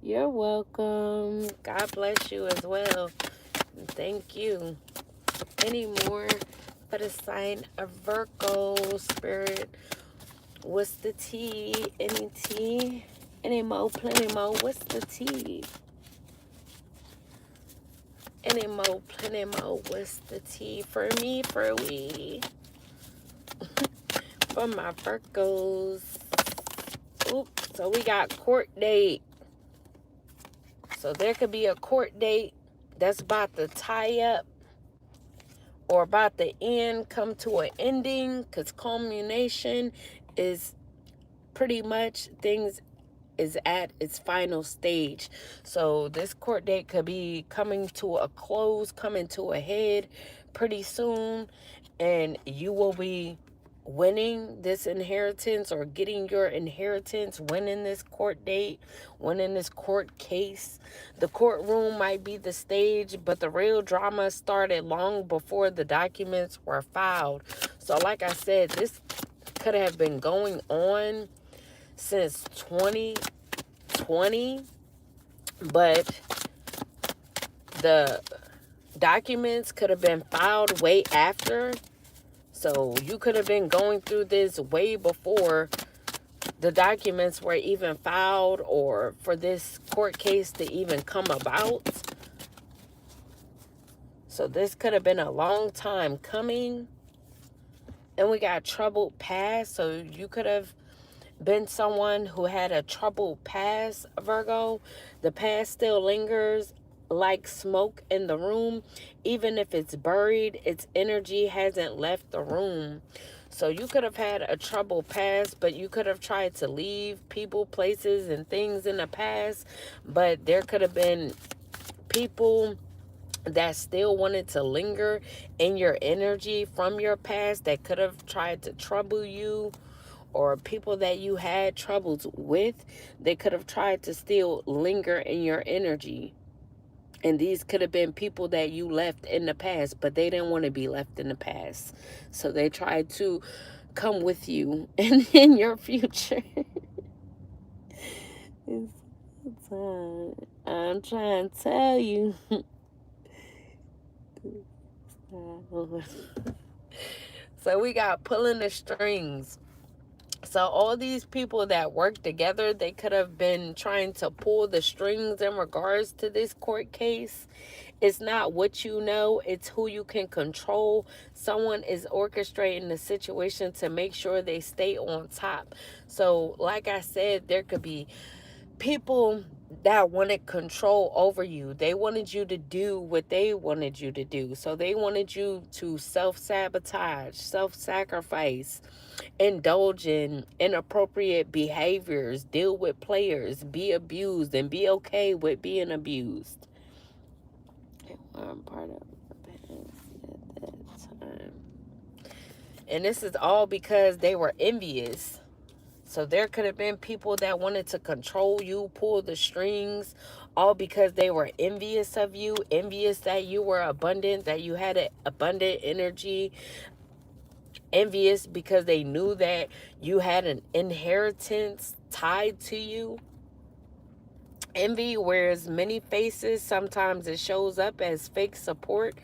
You're welcome. God bless you as well. Thank you. Any more for the sign of Virgo, Spirit? What's the tea? Any tea? Any more? Plenty more? What's the tea? Any more? Plenty more? What's the tea for me? For we? For my Virgos. Oops. So we got court date. So there could be a court date that's about to tie up, or about to end, come to an ending, because culmination is pretty much things is at its final stage. So this court date could be coming to a close, coming to a head pretty soon, and you will be winning this inheritance, or getting your inheritance, winning this court date, winning this court case. The courtroom might be the stage, but the real drama started long before the documents were filed. So like I said, this could have been going on since 2020, but the documents could have been filed way after. So you could have been going through this way before the documents were even filed, or for this court case to even come about. So this could have been a long time coming. And we got troubled past. So you could have been someone who had a troubled past, Virgo. The past still lingers like smoke in the room. Even if it's buried, its energy hasn't left the room. So you could have had a troubled past, but you could have tried to leave people, places, and things in the past. But there could have been people that still wanted to linger in your energy from your past that could have tried to trouble you, or people that you had troubles with, they could have tried to still linger in your energy. And these could have been people that you left in the past, but they didn't want to be left in the past. So they tried to come with you in your future. it's I'm trying to tell you. So we got pulling the strings. So all these people that work together, they could have been trying to pull the strings in regards to this court case. It's not what you know, it's who you can control. Someone is orchestrating the situation to make sure they stay on top. So like I said, there could be people that wanted control over you. They wanted you to do what they wanted you to do. So they wanted you to self-sabotage, self-sacrifice, indulge in inappropriate behaviors, deal with players, be abused, and be okay with being abused. I'm part of the past at that time. And this is all because they were envious. So there could have been people that wanted to control you, pull the strings, all because they were envious of you, envious that you were abundant, that you had an abundant energy, envious because they knew that you had an inheritance tied to you. Envy wears many faces. Sometimes it shows up as fake support,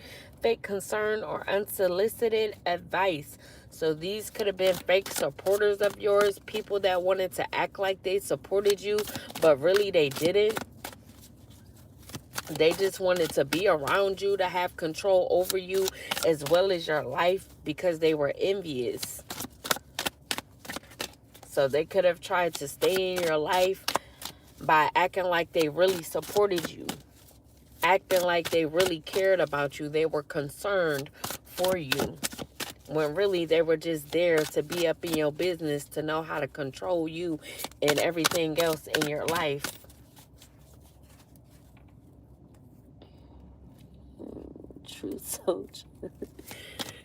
fake concern, or unsolicited advice. So these could have been fake supporters of yours, people that wanted to act like they supported you, but really they didn't. They just wanted to be around you, to have control over you as well as your life, because they were envious. So they could have tried to stay in your life by acting like they really supported you, acting like they really cared about you, they were concerned for you, when really they were just there to be up in your business, to know how to control you and everything else in your life. True soldier.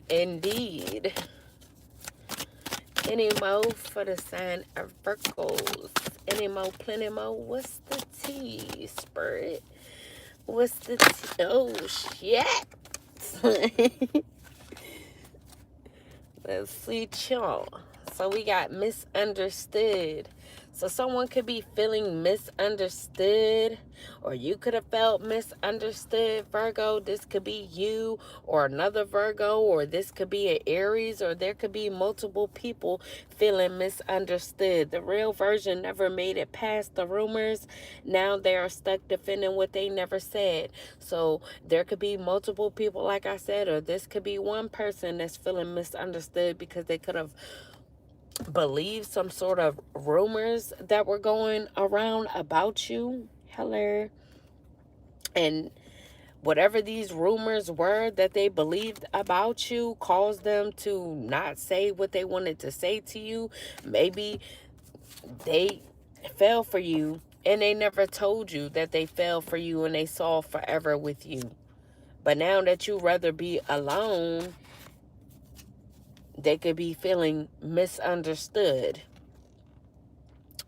Indeed. Any more for the sign of Virgos? Any more, plenty more? What's the tea, Spirit? What's the tea? Oh, shit. Let's see, chill. So we got misunderstood. So someone could be feeling misunderstood, or you could have felt misunderstood, Virgo. This could be you or another Virgo, or this could be an Aries, or there could be multiple people feeling misunderstood. The real version never made it past the rumors. Now they are stuck defending what they never said. So there could be multiple people, like I said, or this could be one person that's feeling misunderstood because they could have believe some sort of rumors that were going around about you. Hello. And whatever these rumors were that they believed about you caused them to not say what they wanted to say to you. Maybe they fell for you and they never told you that they fell for you and they saw forever with you. But now that you rather be alone, they could be feeling misunderstood.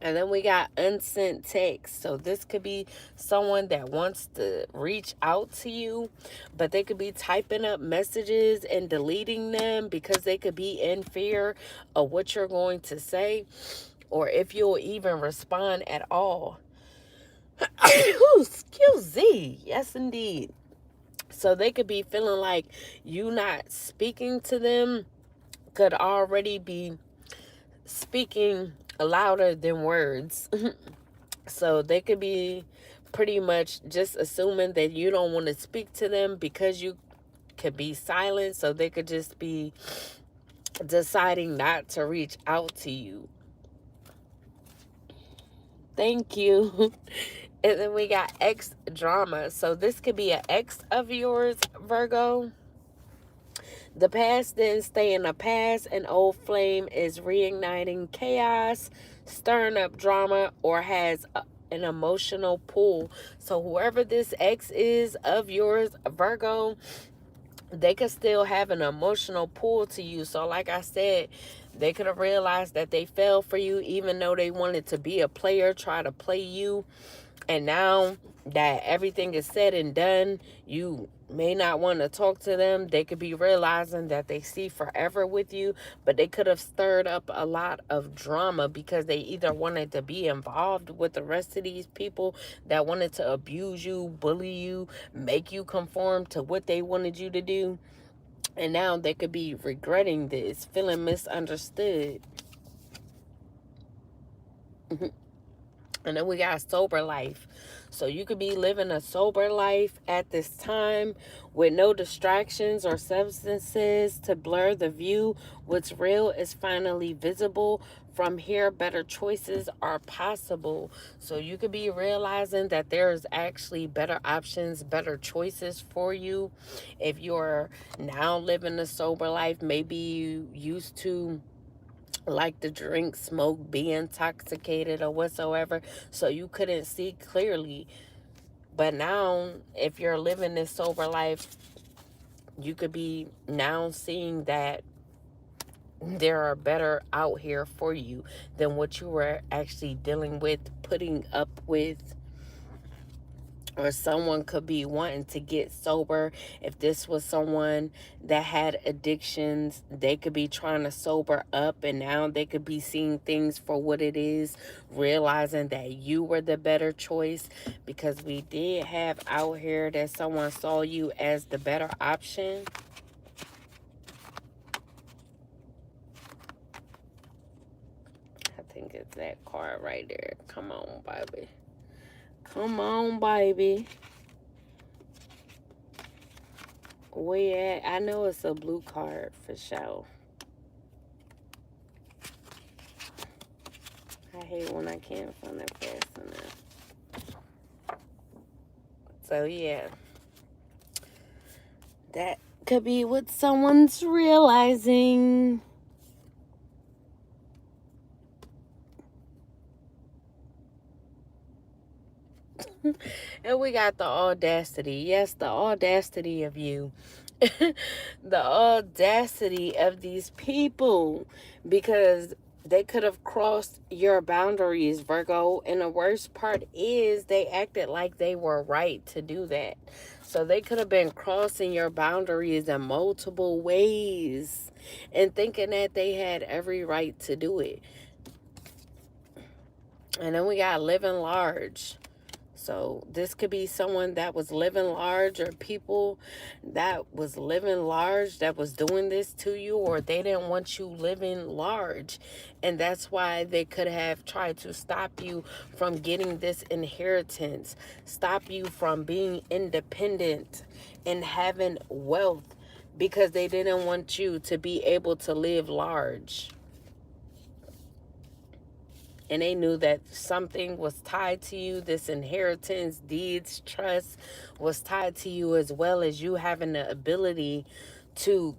And then we got unsent text. So this could be someone that wants to reach out to you, but they could be typing up messages and deleting them because they could be in fear of what you're going to say, or if you'll even respond at all. Excuse me. Yes, indeed. So they could be feeling like you not speaking to them could already be speaking louder than words. So they could be pretty much just assuming that you don't want to speak to them because you could be silent. So they could just be deciding not to reach out to you. Thank you. And then we got ex drama. So this could be an ex of yours, Virgo. The past didn't stay in the past. An old flame is reigniting chaos, stirring up drama, or has an emotional pull. So whoever this ex is of yours, Virgo, they could still have an emotional pull to you. So like I said, they could have realized that they fell for you, even though they wanted to be a player, try to play you. And now that everything is said and done, you may not want to talk to them. They could be realizing that they see forever with you, but they could have stirred up a lot of drama because they either wanted to be involved with the rest of these people that wanted to abuse you, bully you, make you conform to what they wanted you to do. And now they could be regretting this, feeling misunderstood. And then we got sober life. So you could be living a sober life at this time with no distractions or substances to blur the view. What's real is finally visible. From here, better choices are possible. So you could be realizing that there's actually better options, better choices for you. If you're now living a sober life, maybe you used to like to drink, smoke, be intoxicated or whatsoever, so you couldn't see clearly. But now, if you're living this sober life, you could be now seeing that there are better out here for you than what you were actually dealing with, putting up with. Or someone could be wanting to get sober. If this was someone that had addictions, they could be trying to sober up, and now they could be seeing things for what it is, realizing that you were the better choice, because we did have out here that someone saw you as the better option. I think it's that card right there. Come on, baby. Come on, baby. Where at? I know it's a blue card for sure. I hate when I can't find it fast enough. So yeah, that could be what someone's realizing. And we got the audacity. Yes, the audacity of you. The audacity of these people, because they could have crossed your boundaries, Virgo. And the worst part is they acted like they were right to do that. So they could have been crossing your boundaries in multiple ways and thinking that they had every right to do it. And then we got living large. So this could be someone that was living large, or people that was living large that was doing this to you, or they didn't want you living large. And that's why they could have tried to stop you from getting this inheritance, stop you from being independent and having wealth, because they didn't want you to be able to live large. And they knew that something was tied to you. This inheritance, deeds, trust was tied to you, as well as you having the ability to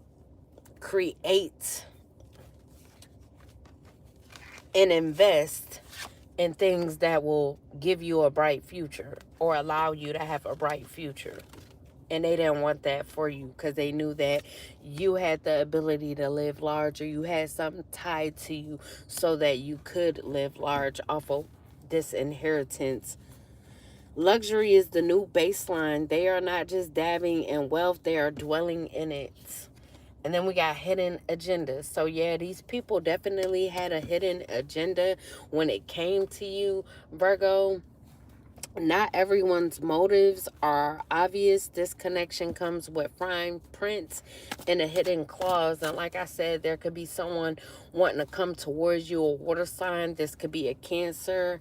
create and invest in things that will give you a bright future or allow you to have a bright future. And they didn't want that for you, because they knew that you had the ability to live large, or you had something tied to you so that you could live large off of this inheritance. Luxury is the new baseline. They are not just dabbing in wealth, they are dwelling in it. And then we got hidden agendas. So yeah, these people definitely had a hidden agenda when it came to you, Virgo. Not everyone's motives are obvious. This connection comes with fine print and a hidden clause. And like I said, there could be someone wanting to come towards you, a water sign. This could be a Cancer,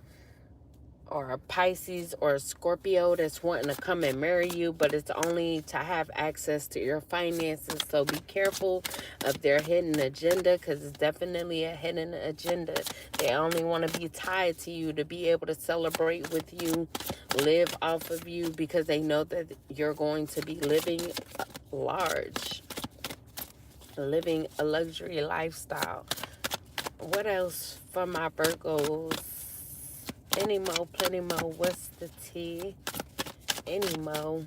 or a Pisces or a Scorpio that's wanting to come and marry you, but it's only to have access to your finances. So be careful of their hidden agenda, because it's definitely a hidden agenda. They only want to be tied to you to be able to celebrate with you, live off of you, because they know that you're going to be living large, living a luxury lifestyle. What else for my Virgos? Any mo, plenty mo. What's the tea? Any mo.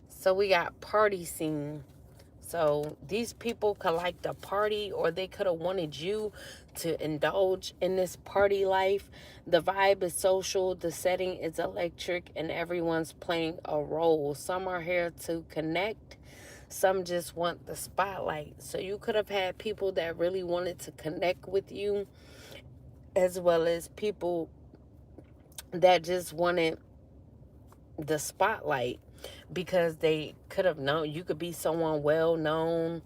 So we got party scene. So these people could like the party, or they could have wanted you to indulge in this party life. The vibe is social, the setting is electric, and everyone's playing a role. Some are here to connect. Some just want the spotlight. So you could have had people that really wanted to connect with you, as well as people that just wanted the spotlight, because they could have known you could be someone well known,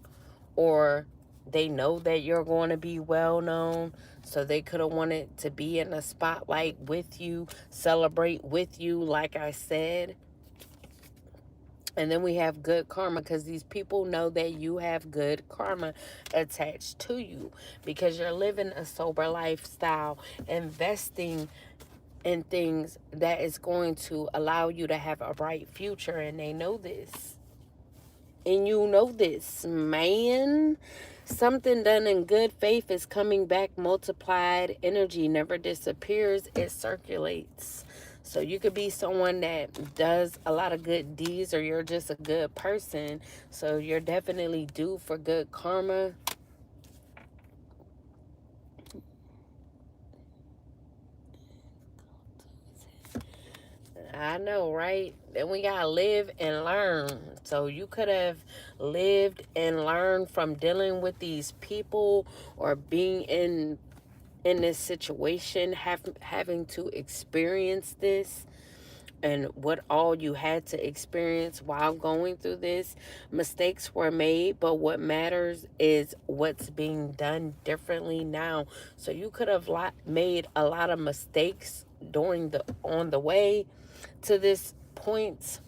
or they know that you're going to be well known, so they could have wanted to be in the spotlight with you, celebrate with you, like I said. And then we have good karma, because these people know that you have good karma attached to you, because you're living a sober lifestyle, investing in things that is going to allow you to have a bright future. And they know this. And you know this, man. Something done in good faith is coming back multiplied. Energy never disappears, it circulates. So you could be someone that does a lot of good deeds, or you're just a good person. So you're definitely due for good karma. I know, right? Then we gotta live and learn. So you could have lived and learned from dealing with these people, or being in this situation, having to experience this, and what all you had to experience while going through this. Mistakes were made, but what matters is what's being done differently now. So you could have made a lot of mistakes on the way to this point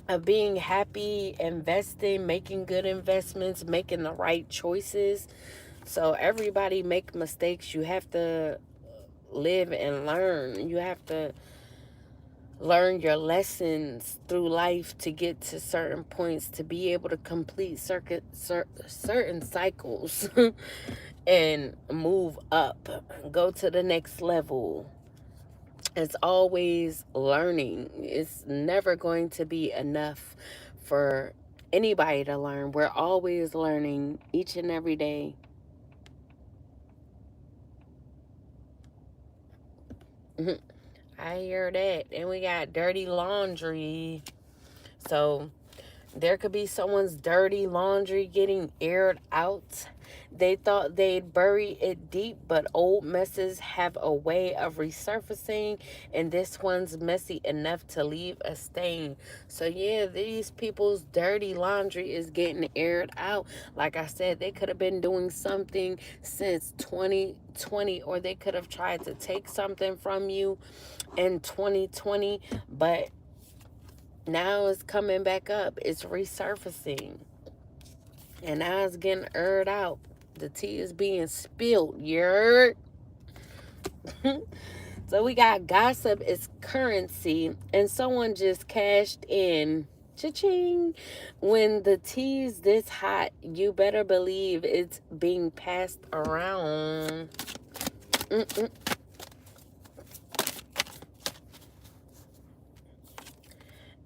of being happy, investing, making good investments, making the right choices. So everybody make mistakes. You have to live and learn. You have to learn your lessons through life to get to certain points, to be able to complete certain cycles and move up, go to the next level. It's always learning. It's never going to be enough for anybody to learn. We're always learning each and every day. I hear that. And we got dirty laundry. So there could be someone's dirty laundry getting aired out. They thought they'd bury it deep, but old messes have a way of resurfacing, and this one's messy enough to leave a stain. So yeah, these people's dirty laundry is getting aired out. Like I said, they could have been doing something since 2020, or they could have tried to take something from you in 2020, but now it's coming back up. It's resurfacing. And now it's getting aired out. The tea is being spilled. You heard? So we got gossip is currency. And someone just cashed in. Cha-ching. When the tea's this hot, you better believe it's being passed around. Mm-mm.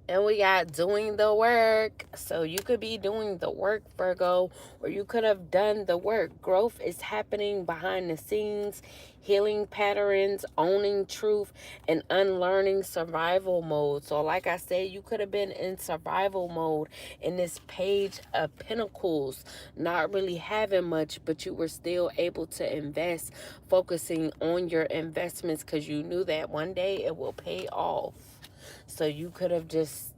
And we got doing the work. So you could be doing the work, Virgo, or you could have done the work. Growth is happening behind the scenes, healing patterns, owning truth, and unlearning survival mode. So like I said, you could have been in survival mode in this Page of Pentacles, not really having much, but you were still able to invest, focusing on your investments, because you knew that one day it will pay off. So you could have just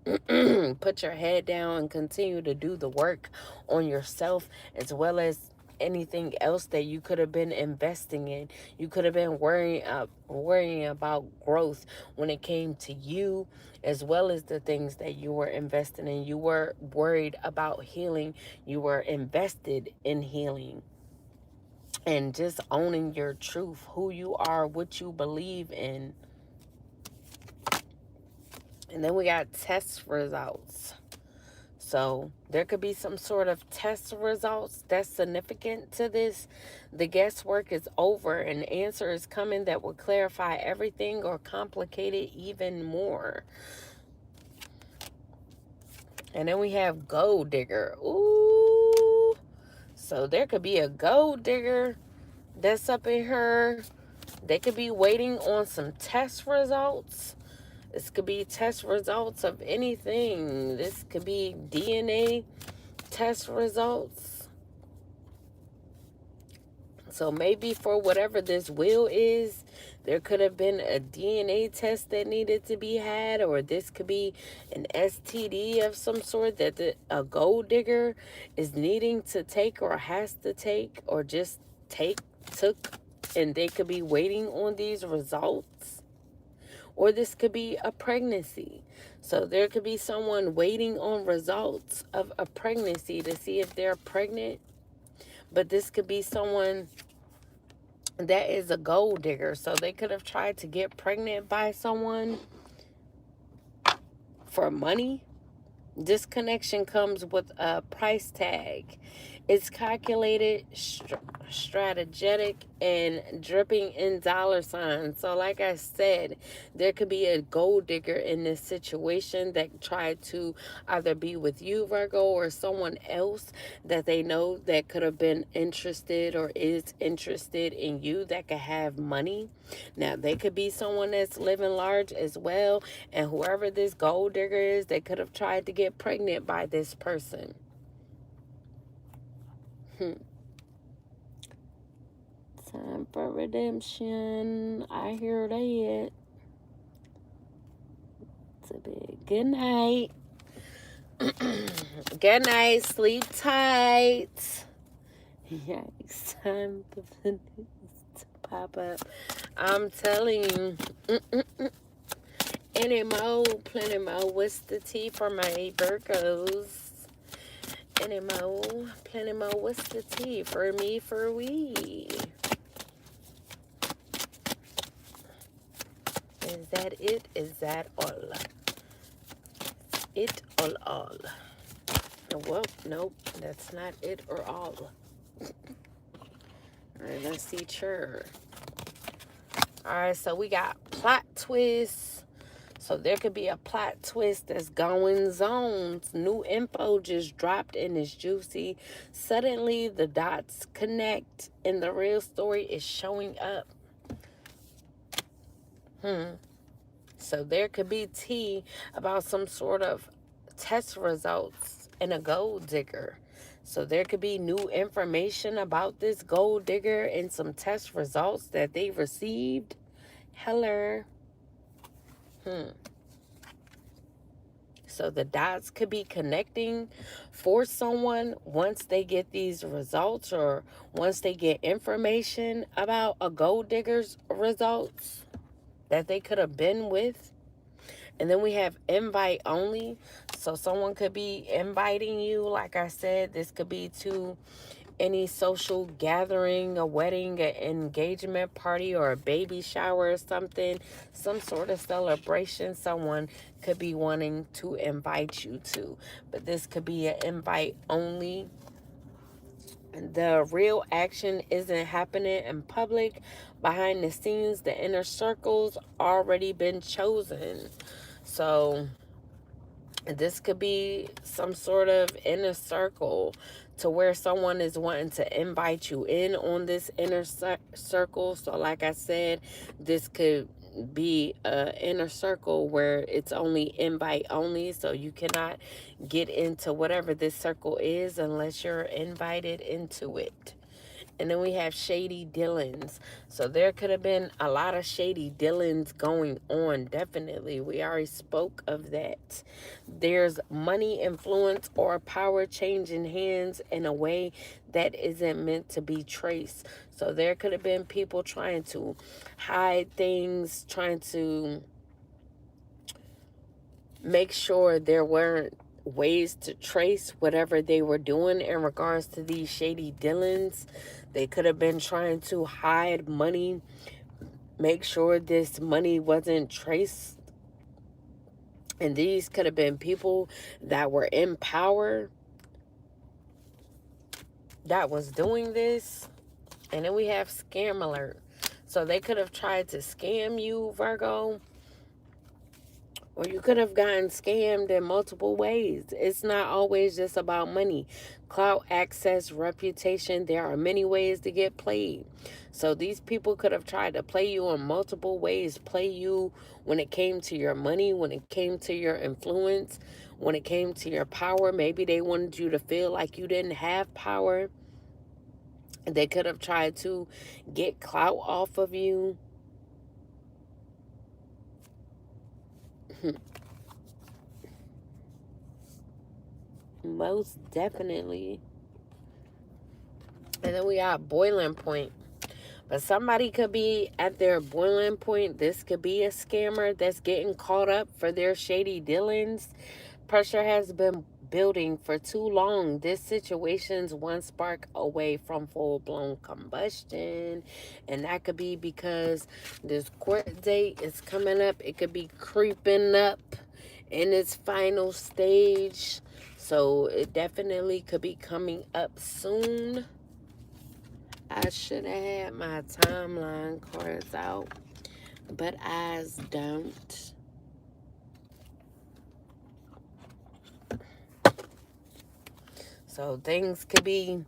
put your head down and continue to do the work on yourself, as well as anything else that you could have been investing in. You could have been worrying about growth when it came to you, as well as the things that you were investing in. You were worried about healing. You were invested in healing. And just owning your truth, who you are, what you believe in. And then we got test results. So there could be some sort of test results that's significant to this. The guesswork is over and the answer is coming that will clarify everything or complicate it even more. And then we have gold digger. Ooh. So there could be a gold digger that's up in her. They could be waiting on some test results. This could be test results of anything. This could be DNA test results. So maybe for whatever this will is, there could have been a DNA test that needed to be had, or this could be an STD of some sort that a gold digger is needing to take or has to take or just took, and they could be waiting on these results. Or this could be a pregnancy. So there could be someone waiting on results of a pregnancy to see if they're pregnant. But this could be someone that is a gold digger. So they could have tried to get pregnant by someone for money. This connection comes with a price tag. It's calculated, strategic, and dripping in dollar signs. So like I said, there could be a gold digger in this situation that tried to either be with you, Virgo, or someone else that they know that could have been interested or is interested in you that could have money. Now, they could be someone that's living large as well, and whoever this gold digger is, they could have tried to get pregnant by this person. Time for redemption. I hear that. It's a big good night. Good night. Sleep tight. Yikes. Time for the news to pop up. I'm telling you. Any more, plenty more. What's the tea for my Virgos? Any more, plenty more. What's the tea for me, for we? Is that it? Is that all? It or all? Well, nope, that's not it or all. All right, let's see. Sure. All right, so we got plot twists. So there could be a plot twist that's going zones. New info just dropped and is juicy. Suddenly the dots connect and the real story is showing up. So there could be tea about some sort of test results and a gold digger. So there could be new information about this gold digger and some test results that they received. Hello. So the dots could be connecting for someone once they get these results or once they get information about a gold digger's results that they could have been with. And then we have invite only. So someone could be inviting you. Like I said, this could be to any social gathering, a wedding, an engagement party, or a baby shower or something, some sort of celebration someone could be wanting to invite you to. But this could be an invite only. The real action isn't happening in public. Behind the scenes, the inner circle's already been chosen. So this could be some sort of inner circle to where someone is wanting to invite you in on this inner circle. So like I said, this could be an inner circle where it's only invite only. So you cannot get into whatever this circle is unless you're invited into it. And then we have shady dealings. So there could have been a lot of shady dealings going on. Definitely. We already spoke of that. There's money, influence, or power changing hands in a way that isn't meant to be traced. So there could have been people trying to hide things, trying to make sure there weren't ways to trace whatever they were doing in regards to these shady dealings. They could have been trying to hide money, make sure this money wasn't traced. And these could have been people that were in power that was doing this. And then we have scam alert. So they could have tried to scam you, Virgo. Or you could have gotten scammed in multiple ways. It's not always just about money. Clout, access, reputation. There are many ways to get played. So these people could have tried to play you in multiple ways. Play you when it came to your money, when it came to your influence, when it came to your power. Maybe they wanted you to feel like you didn't have power. They could have tried to get clout off of you. Most definitely. And then we got boiling point. But somebody could be at their boiling point. This could be a scammer that's getting caught up for their shady dealings. Pressure has been building for too long. This situation's one spark away from full-blown combustion. And that could be because this court date is coming up. It could be creeping up in its final stage. So it definitely could be coming up soon. I should have had my timeline cards out, but I don't. So things could be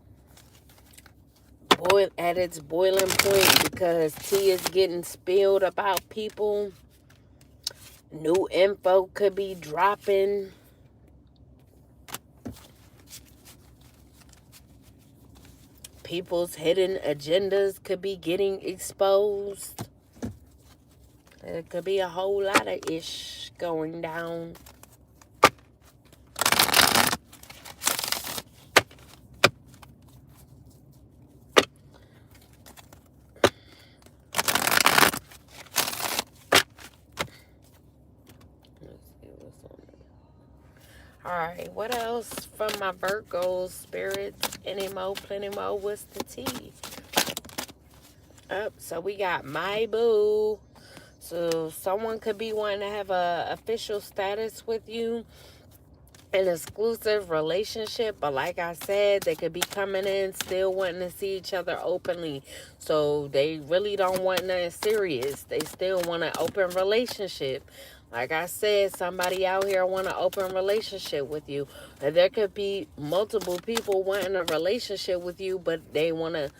at its boiling point because tea is getting spilled about people. New info could be dropping. People's hidden agendas could be getting exposed. There could be a whole lot of ish going down. Alright, what else from my Virgos, spirits, any more, plenty more? What's the tea? So we got my boo. So someone could be wanting to have a official status with you, an exclusive relationship, but like I said, they could be coming in still wanting to see each other openly. So they really don't want nothing serious. They still want an open relationship. Like I said, somebody out here want an open relationship with you. And there could be multiple people wanting a relationship with you, but they want an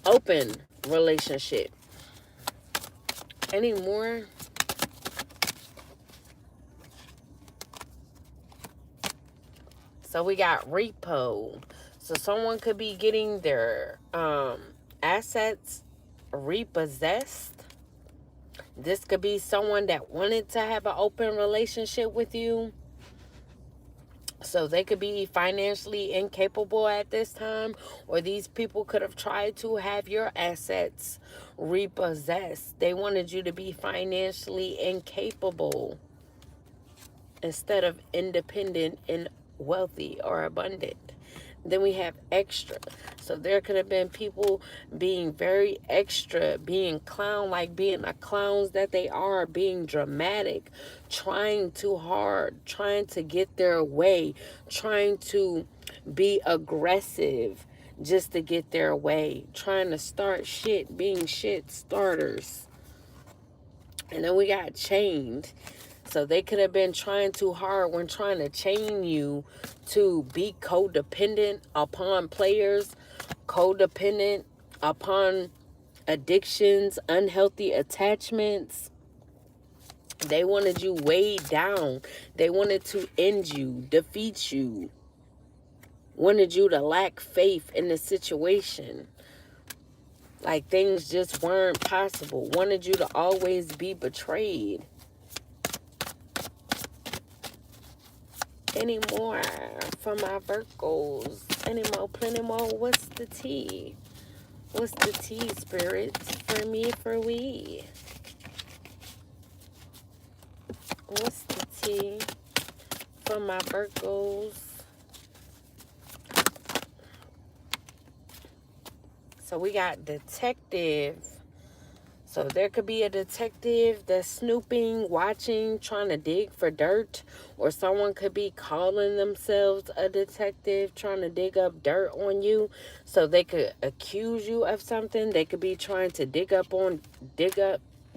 open relationship. Any more? So we got repo. So someone could be getting their assets repossessed. This could be someone that wanted to have an open relationship with you. So they could be financially incapable at this time, or these people could have tried to have your assets repossessed. They wanted you to be financially incapable instead of independent and wealthy or abundant. Then we have extra. So there could have been people being very extra, being clown, like being the clowns that they are, being dramatic, trying too hard, trying to get their way, trying to be aggressive just to get their way, trying to start shit, being shit starters. And then we got chained. So they could have been trying too hard when trying to chain you to be codependent upon players, codependent upon addictions, unhealthy attachments. They wanted you weighed down. They wanted to end you, defeat you. Wanted you to lack faith in the situation. Like things just weren't possible. Wanted you to always be betrayed. Any more for my Virgos? Any more, plenty more? What's the tea? What's the tea, spirits? For me, for we. What's the tea for my Virgos? So we got detective. So there could be a detective that's snooping, watching, trying to dig for dirt. Or someone could be calling themselves a detective, trying to dig up dirt on you so they could accuse you of something. They could be trying to dig up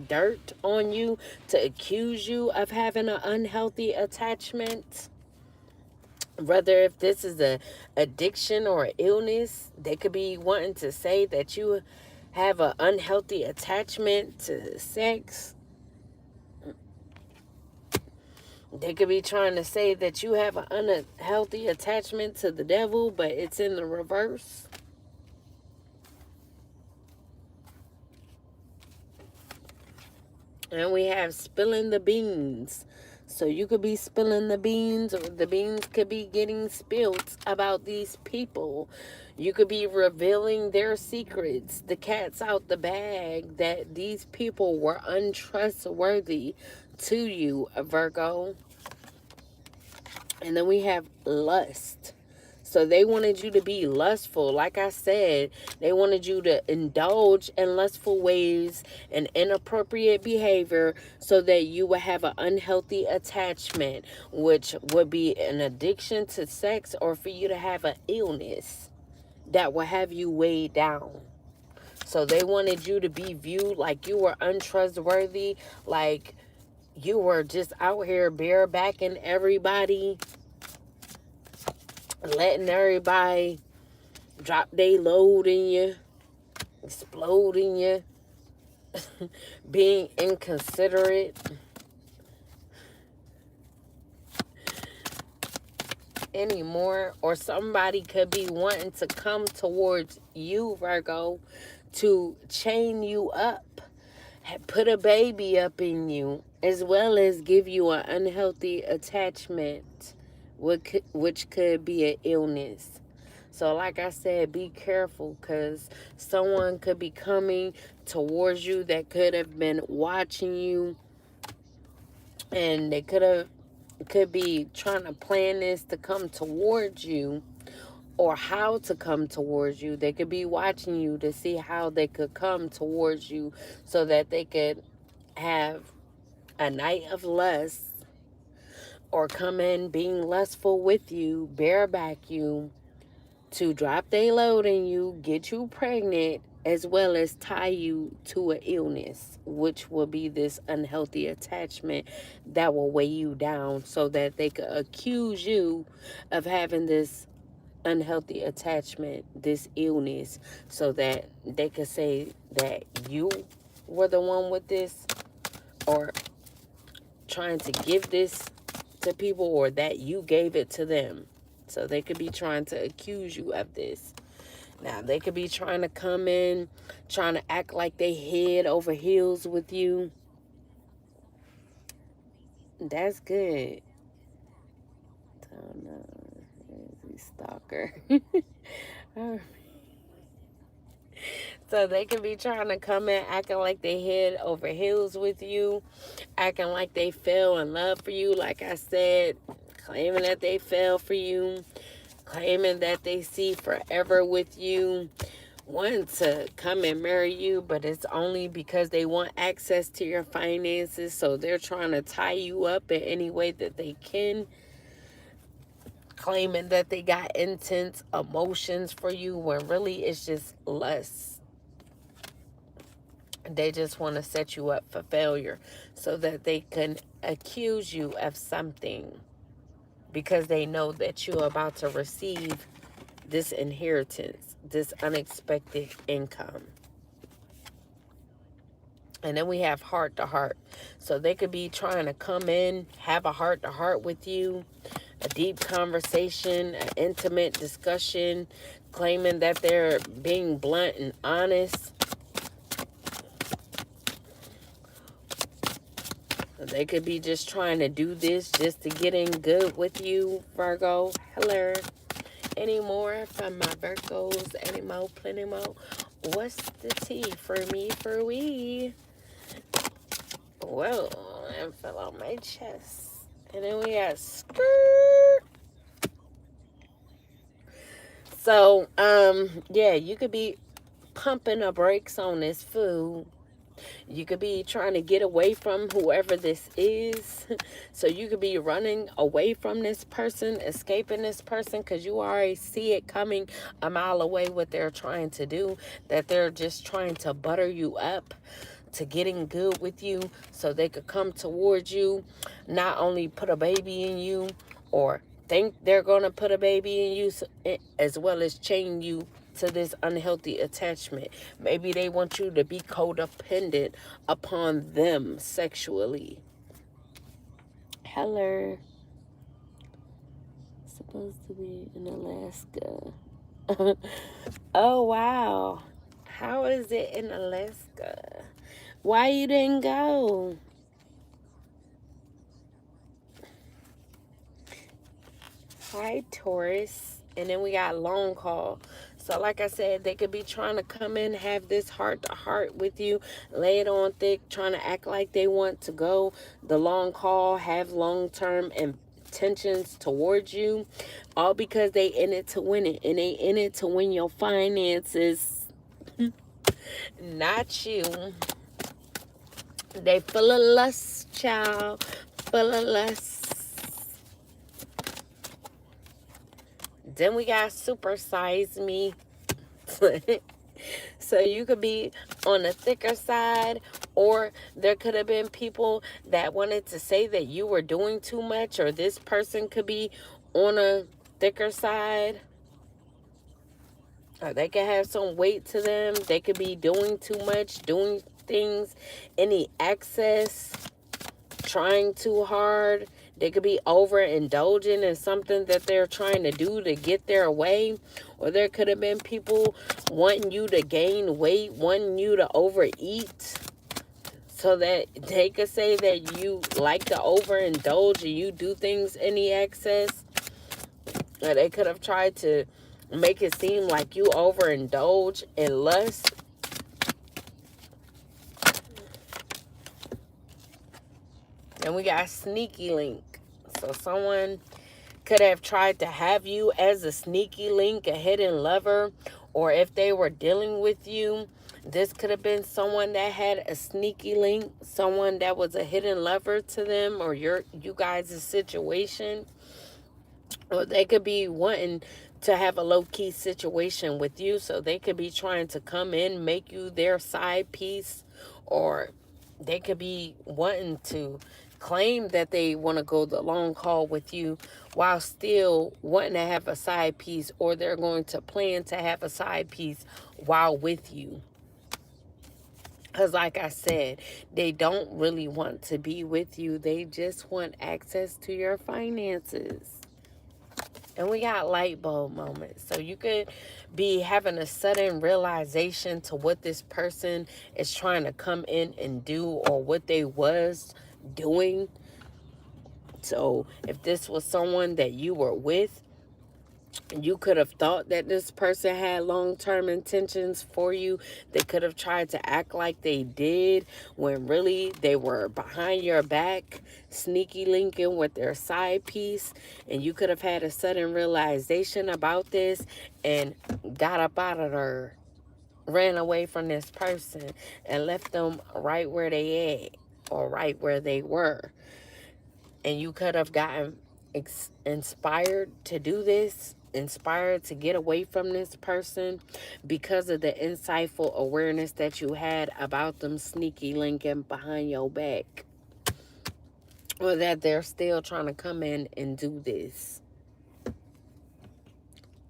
dirt on you to accuse you of having an unhealthy attachment. Whether if this is a addiction or an illness, they could be wanting to say that you have an unhealthy attachment to sex. They could be trying to say that you have an unhealthy attachment to the devil, but it's in the reverse. And we have spilling the beans. So you could be spilling the beans, or the beans could be getting spilled about these people. You could be revealing their secrets. The cat's out the bag that these people were untrustworthy to you, Virgo. And then we have lust. So they wanted you to be lustful. Like I said, they wanted you to indulge in lustful ways and inappropriate behavior so that you would have an unhealthy attachment, which would be an addiction to sex, or for you to have an illness that will have you weighed down. So they wanted you to be viewed like you were untrustworthy, like you were just out here barebacking everybody, letting everybody drop their load in you, explode in you, being inconsiderate. Anymore. Or somebody could be wanting to come towards you, Virgo, to chain you up, put a baby up in you, as well as give you an unhealthy attachment, which could be an illness. So like I said, be careful, because someone could be coming towards you that could have been watching you, and they could be trying to plan this to come towards you, or how to come towards you. They could be watching you to see how they could come towards you so that they could have a night of lust, or come in being lustful with you, bareback you, to drop their load in you, get you pregnant, as well as tie you to an illness, which will be this unhealthy attachment that will weigh you down, so that they could accuse you of having this unhealthy attachment, this illness, so that they could say that you were the one with this, or trying to give this to people, or that you gave it to them. So they could be trying to accuse you of this. Now, they could be trying to come in, trying to act like they head over heels with you. That's good. Oh, no. Stalker. So they could be trying to come in acting like they head over heels with you, acting like they fell in love for you, like I said, claiming that they fell for you, claiming that they see forever with you, wanting to come and marry you, but it's only because they want access to your finances, so they're trying to tie you up in any way that they can, claiming that they got intense emotions for you, when really it's just lust. They just want to set you up for failure so that they can accuse you of something, because they know that you're about to receive this inheritance, this unexpected income. And then we have heart to heart. So they could be trying to come in, have a heart to heart with you, a deep conversation, an intimate discussion, claiming that they're being blunt and honest, They could be just trying to do this just to get in good with you, Virgo. Hello. Any more from my Virgos? Any more? Plenty more? What's the tea for me, for we? Whoa, that fell on my chest. And then we got skirt. So, yeah, you could be pumping the brakes on this food. You could be trying to get away from whoever this is. So you could be running away from this person, escaping this person, because you already see it coming a mile away what they're trying to do, that they're just trying to butter you up to getting good with you so they could come towards you, not only put a baby in you or think they're going to put a baby in you, as well as chain you to this unhealthy attachment. Maybe they want you to be codependent upon them sexually. Hello. Supposed to be in Alaska. Oh, wow. How is it in Alaska? Why you didn't go? Hi, Taurus. And then we got long call. So like I said, they could be trying to come in, have this heart-to-heart with you, lay it on thick, trying to act like they want to go the long call, have long-term intentions towards you, all because they in it to win it. And they in it to win your finances, not you. They full of lust, child. Full of lust. Then we got super size me. So you could be on the thicker side, or there could have been people that wanted to say that you were doing too much, or this person could be on a thicker side, or they could have some weight to them. They could be doing too much, doing things, any excess, trying too hard. They could be overindulging in something that they're trying to do to get their way. Or there could have been people wanting you to gain weight, wanting you to overeat, so that they could say that you like to overindulge and you do things in the excess. Or they could have tried to make it seem like you overindulge in lust. And we got sneaky link. So someone could have tried to have you as a sneaky link, a hidden lover. Or if they were dealing with you, this could have been someone that had a sneaky link, someone that was a hidden lover to them, or you guys' situation. Or they could be wanting to have a low-key situation with you. So they could be trying to come in, make you their side piece. Or they could be wanting to claim that they want to go the long haul with you while still wanting to have a side piece, or they're going to plan to have a side piece while with you. Because like I said, they don't really want to be with you. They just want access to your finances. And we got light bulb moments. So you could be having a sudden realization to what this person is trying to come in and do, or what they was doing. So if this was someone that you were with, you could have thought that this person had long-term intentions for you. They could have tried to act like they did, when really they were behind your back, sneaky linking with their side piece. And you could have had a sudden realization about this and got up out of there, ran away from this person, and left them right where they at, or right where they were. And you could have gotten inspired to do this, inspired to get away from this person, because of the insightful awareness that you had about them sneaky linking behind your back, or that they're still trying to come in and do this.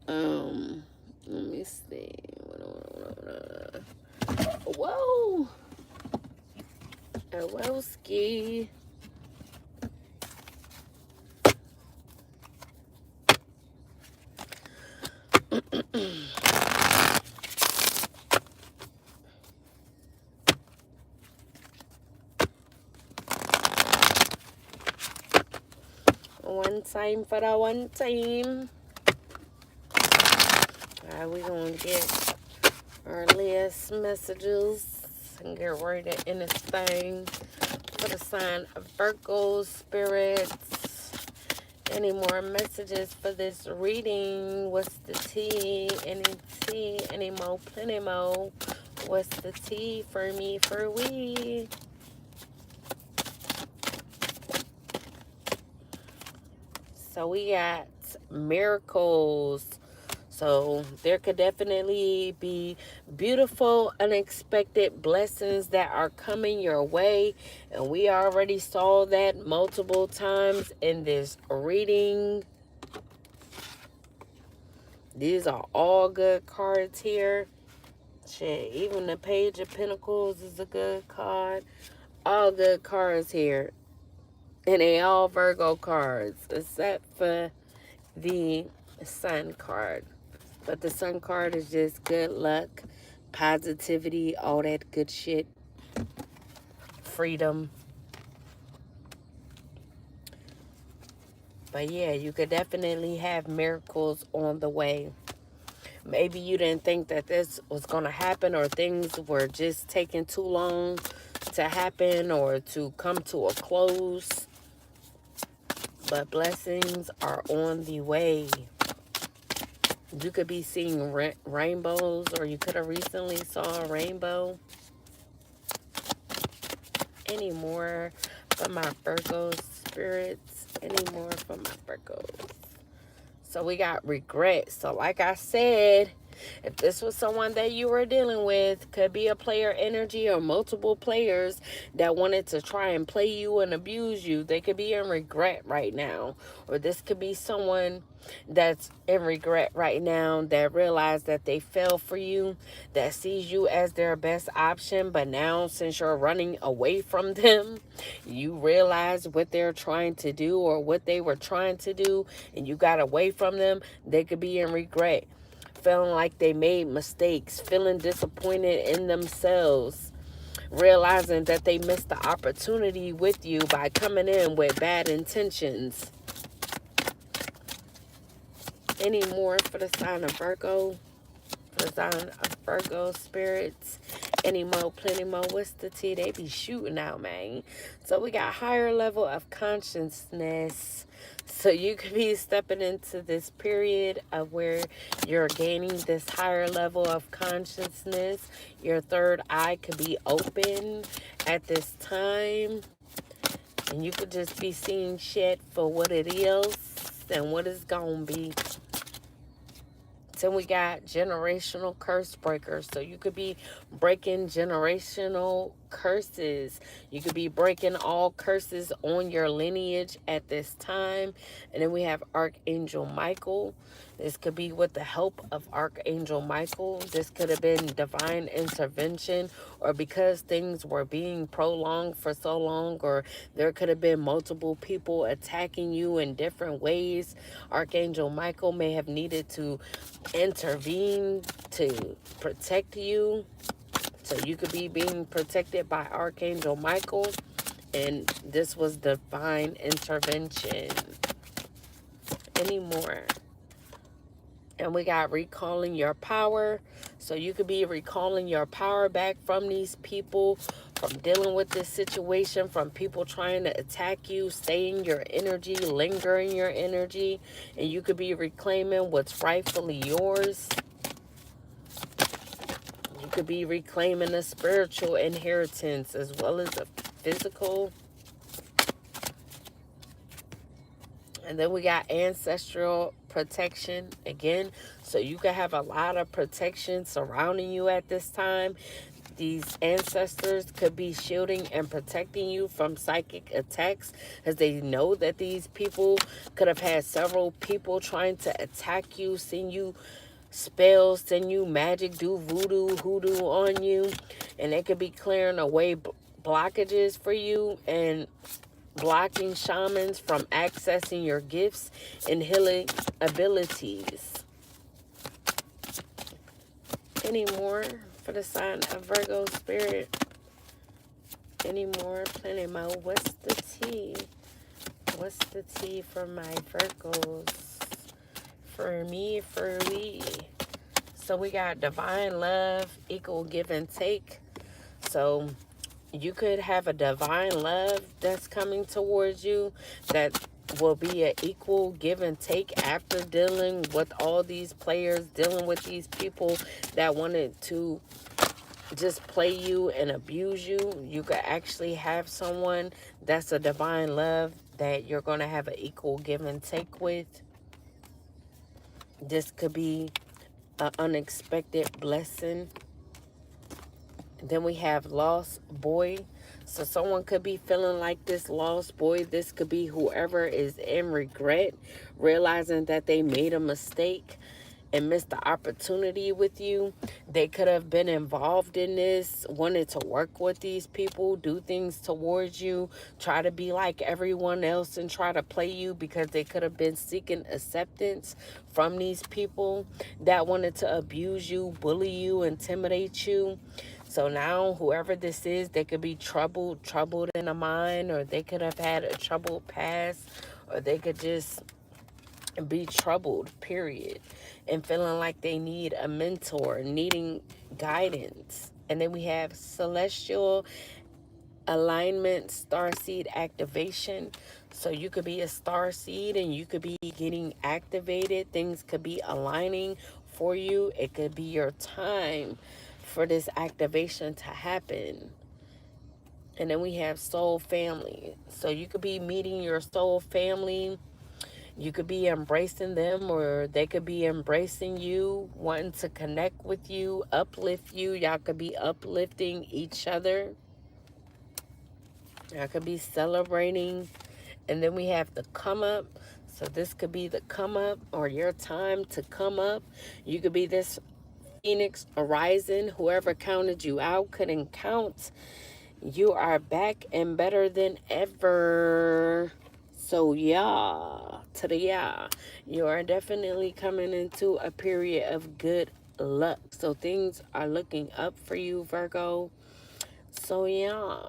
Let me see. Whoa. Whoa, ski. One time for the one time. Alright, we're going to get our last messages and get ready to end this thing for the sign of Virgo spirits. Any more messages for this reading? What's the tea? Any tea? Any more? Plenty more. What's the tea for me, for we? So we got miracles. So there could definitely be beautiful, unexpected blessings that are coming your way. And we already saw that multiple times in this reading. These are all good cards here. Shit, even the Page of Pentacles is a good card. All good cards here. And they all Virgo cards, except for the Sun card. But the Sun card is just good luck, positivity, all that good shit. Freedom. But yeah, you could definitely have miracles on the way. Maybe you didn't think that this was going to happen, or things were just taking too long to happen or to come to a close. But blessings are on the way. You could be seeing rainbows, or you could have recently saw a rainbow. Any more for my Virgo spirits? Any more for my Virgos? So we got regret. So like I said, if this was someone that you were dealing with, could be a player energy or multiple players that wanted to try and play you and abuse you. They could be in regret right now. Or this could be someone that's in regret right now that realized that they fell for you, that sees you as their best option. But now, since you're running away from them, you realize what they're trying to do or what they were trying to do, and you got away from them. They could be in regret, feeling like they made mistakes, feeling disappointed in themselves, realizing that they missed the opportunity with you by coming in with bad intentions. Any more for the sign of Virgo? For the sign of Virgo spirits? Any more? Plenty more? What's the tea? They be shooting out, man. So we got higher level of consciousness. So you could be stepping into this period of where you're gaining this higher level of consciousness. Your third eye could be open at this time. And you could just be seeing shit for what it is and what it's gonna be. Then we got generational curse breakers. So you could be breaking generational curses. You could be breaking all curses on your lineage at this time. And then we have Archangel Michael. This could be with the help of Archangel Michael. This could have been divine intervention, or because things were being prolonged for so long, or there could have been multiple people attacking you in different ways. Archangel Michael may have needed to intervene to protect you. So you could be being protected by Archangel Michael, and this was divine intervention. Any more? And we got recalling your power. So you could be recalling your power back from these people, from dealing with this situation, from people trying to attack you. Stay in your energy, linger in your energy, and you could be reclaiming what's rightfully yours. You could be reclaiming a spiritual inheritance as well as a physical. And then we got ancestral protection again. So you could have a lot of protection surrounding you at this time. These ancestors could be shielding and protecting you from psychic attacks, as they know that these people could have had several people trying to attack you, send you spells, send you magic, do voodoo, hoodoo on you. And they could be clearing away blockages for you and blocking shamans from accessing your gifts and healing abilities. Any more for the sign of Virgo spirit? Any more? Plenty more. What's the tea? What's the tea for my Virgos? For me, for we. So we got divine love, equal give and take. So you could have a divine love that's coming towards you that will be an equal give and take after dealing with all these players, dealing with these people that wanted to just play you and abuse you. You could actually have someone that's a divine love that you're going to have an equal give and take with. This could be an unexpected blessing. Then we have lost boy. So someone could be feeling like this lost boy. This could be whoever is in regret, realizing that they made a mistake and missed the opportunity with you. They could have been involved in this, wanted to work with these people, do things towards you, try to be like everyone else and try to play you because they could have been seeking acceptance from these people that wanted to abuse you, bully you, intimidate you. So now whoever this is, they could be troubled in the mind, or they could have had a troubled past, or they could just be troubled, period, and feeling like they need a mentor, needing guidance. And then we have celestial alignment, starseed activation. So you could be a starseed and you could be getting activated. Things could be aligning for you. It could be your time for this activation to happen. And then we have soul family. So you could be meeting your soul family. You could be embracing them, or they could be embracing you, wanting to connect with you, uplift you. Y'all could be uplifting each other. Y'all could be celebrating. And then we have the come up. So this could be the come up, or your time to come up. You could be this phoenix arising. Whoever counted you out couldn't count. You are back and better than ever. So yeah, to the yeah, you are definitely coming into a period of good luck. So things are looking up for you, Virgo. So yeah,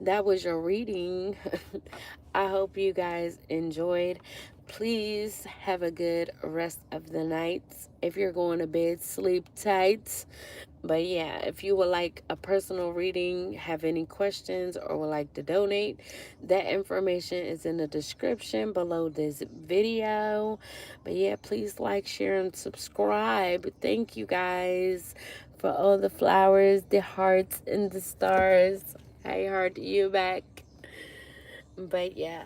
that was your reading. I hope you guys enjoyed. Please have a good rest of the night. If you're going to bed, sleep tight. But yeah, if you would like a personal reading, have any questions, or would like to donate, that information is in the description below this video. But yeah, please like, share, and subscribe. Thank you guys for all the flowers, the hearts, and the stars. I heart you back. But yeah.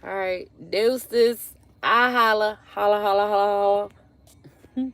All right, deuces. I holla, holla, holla, holla, holla.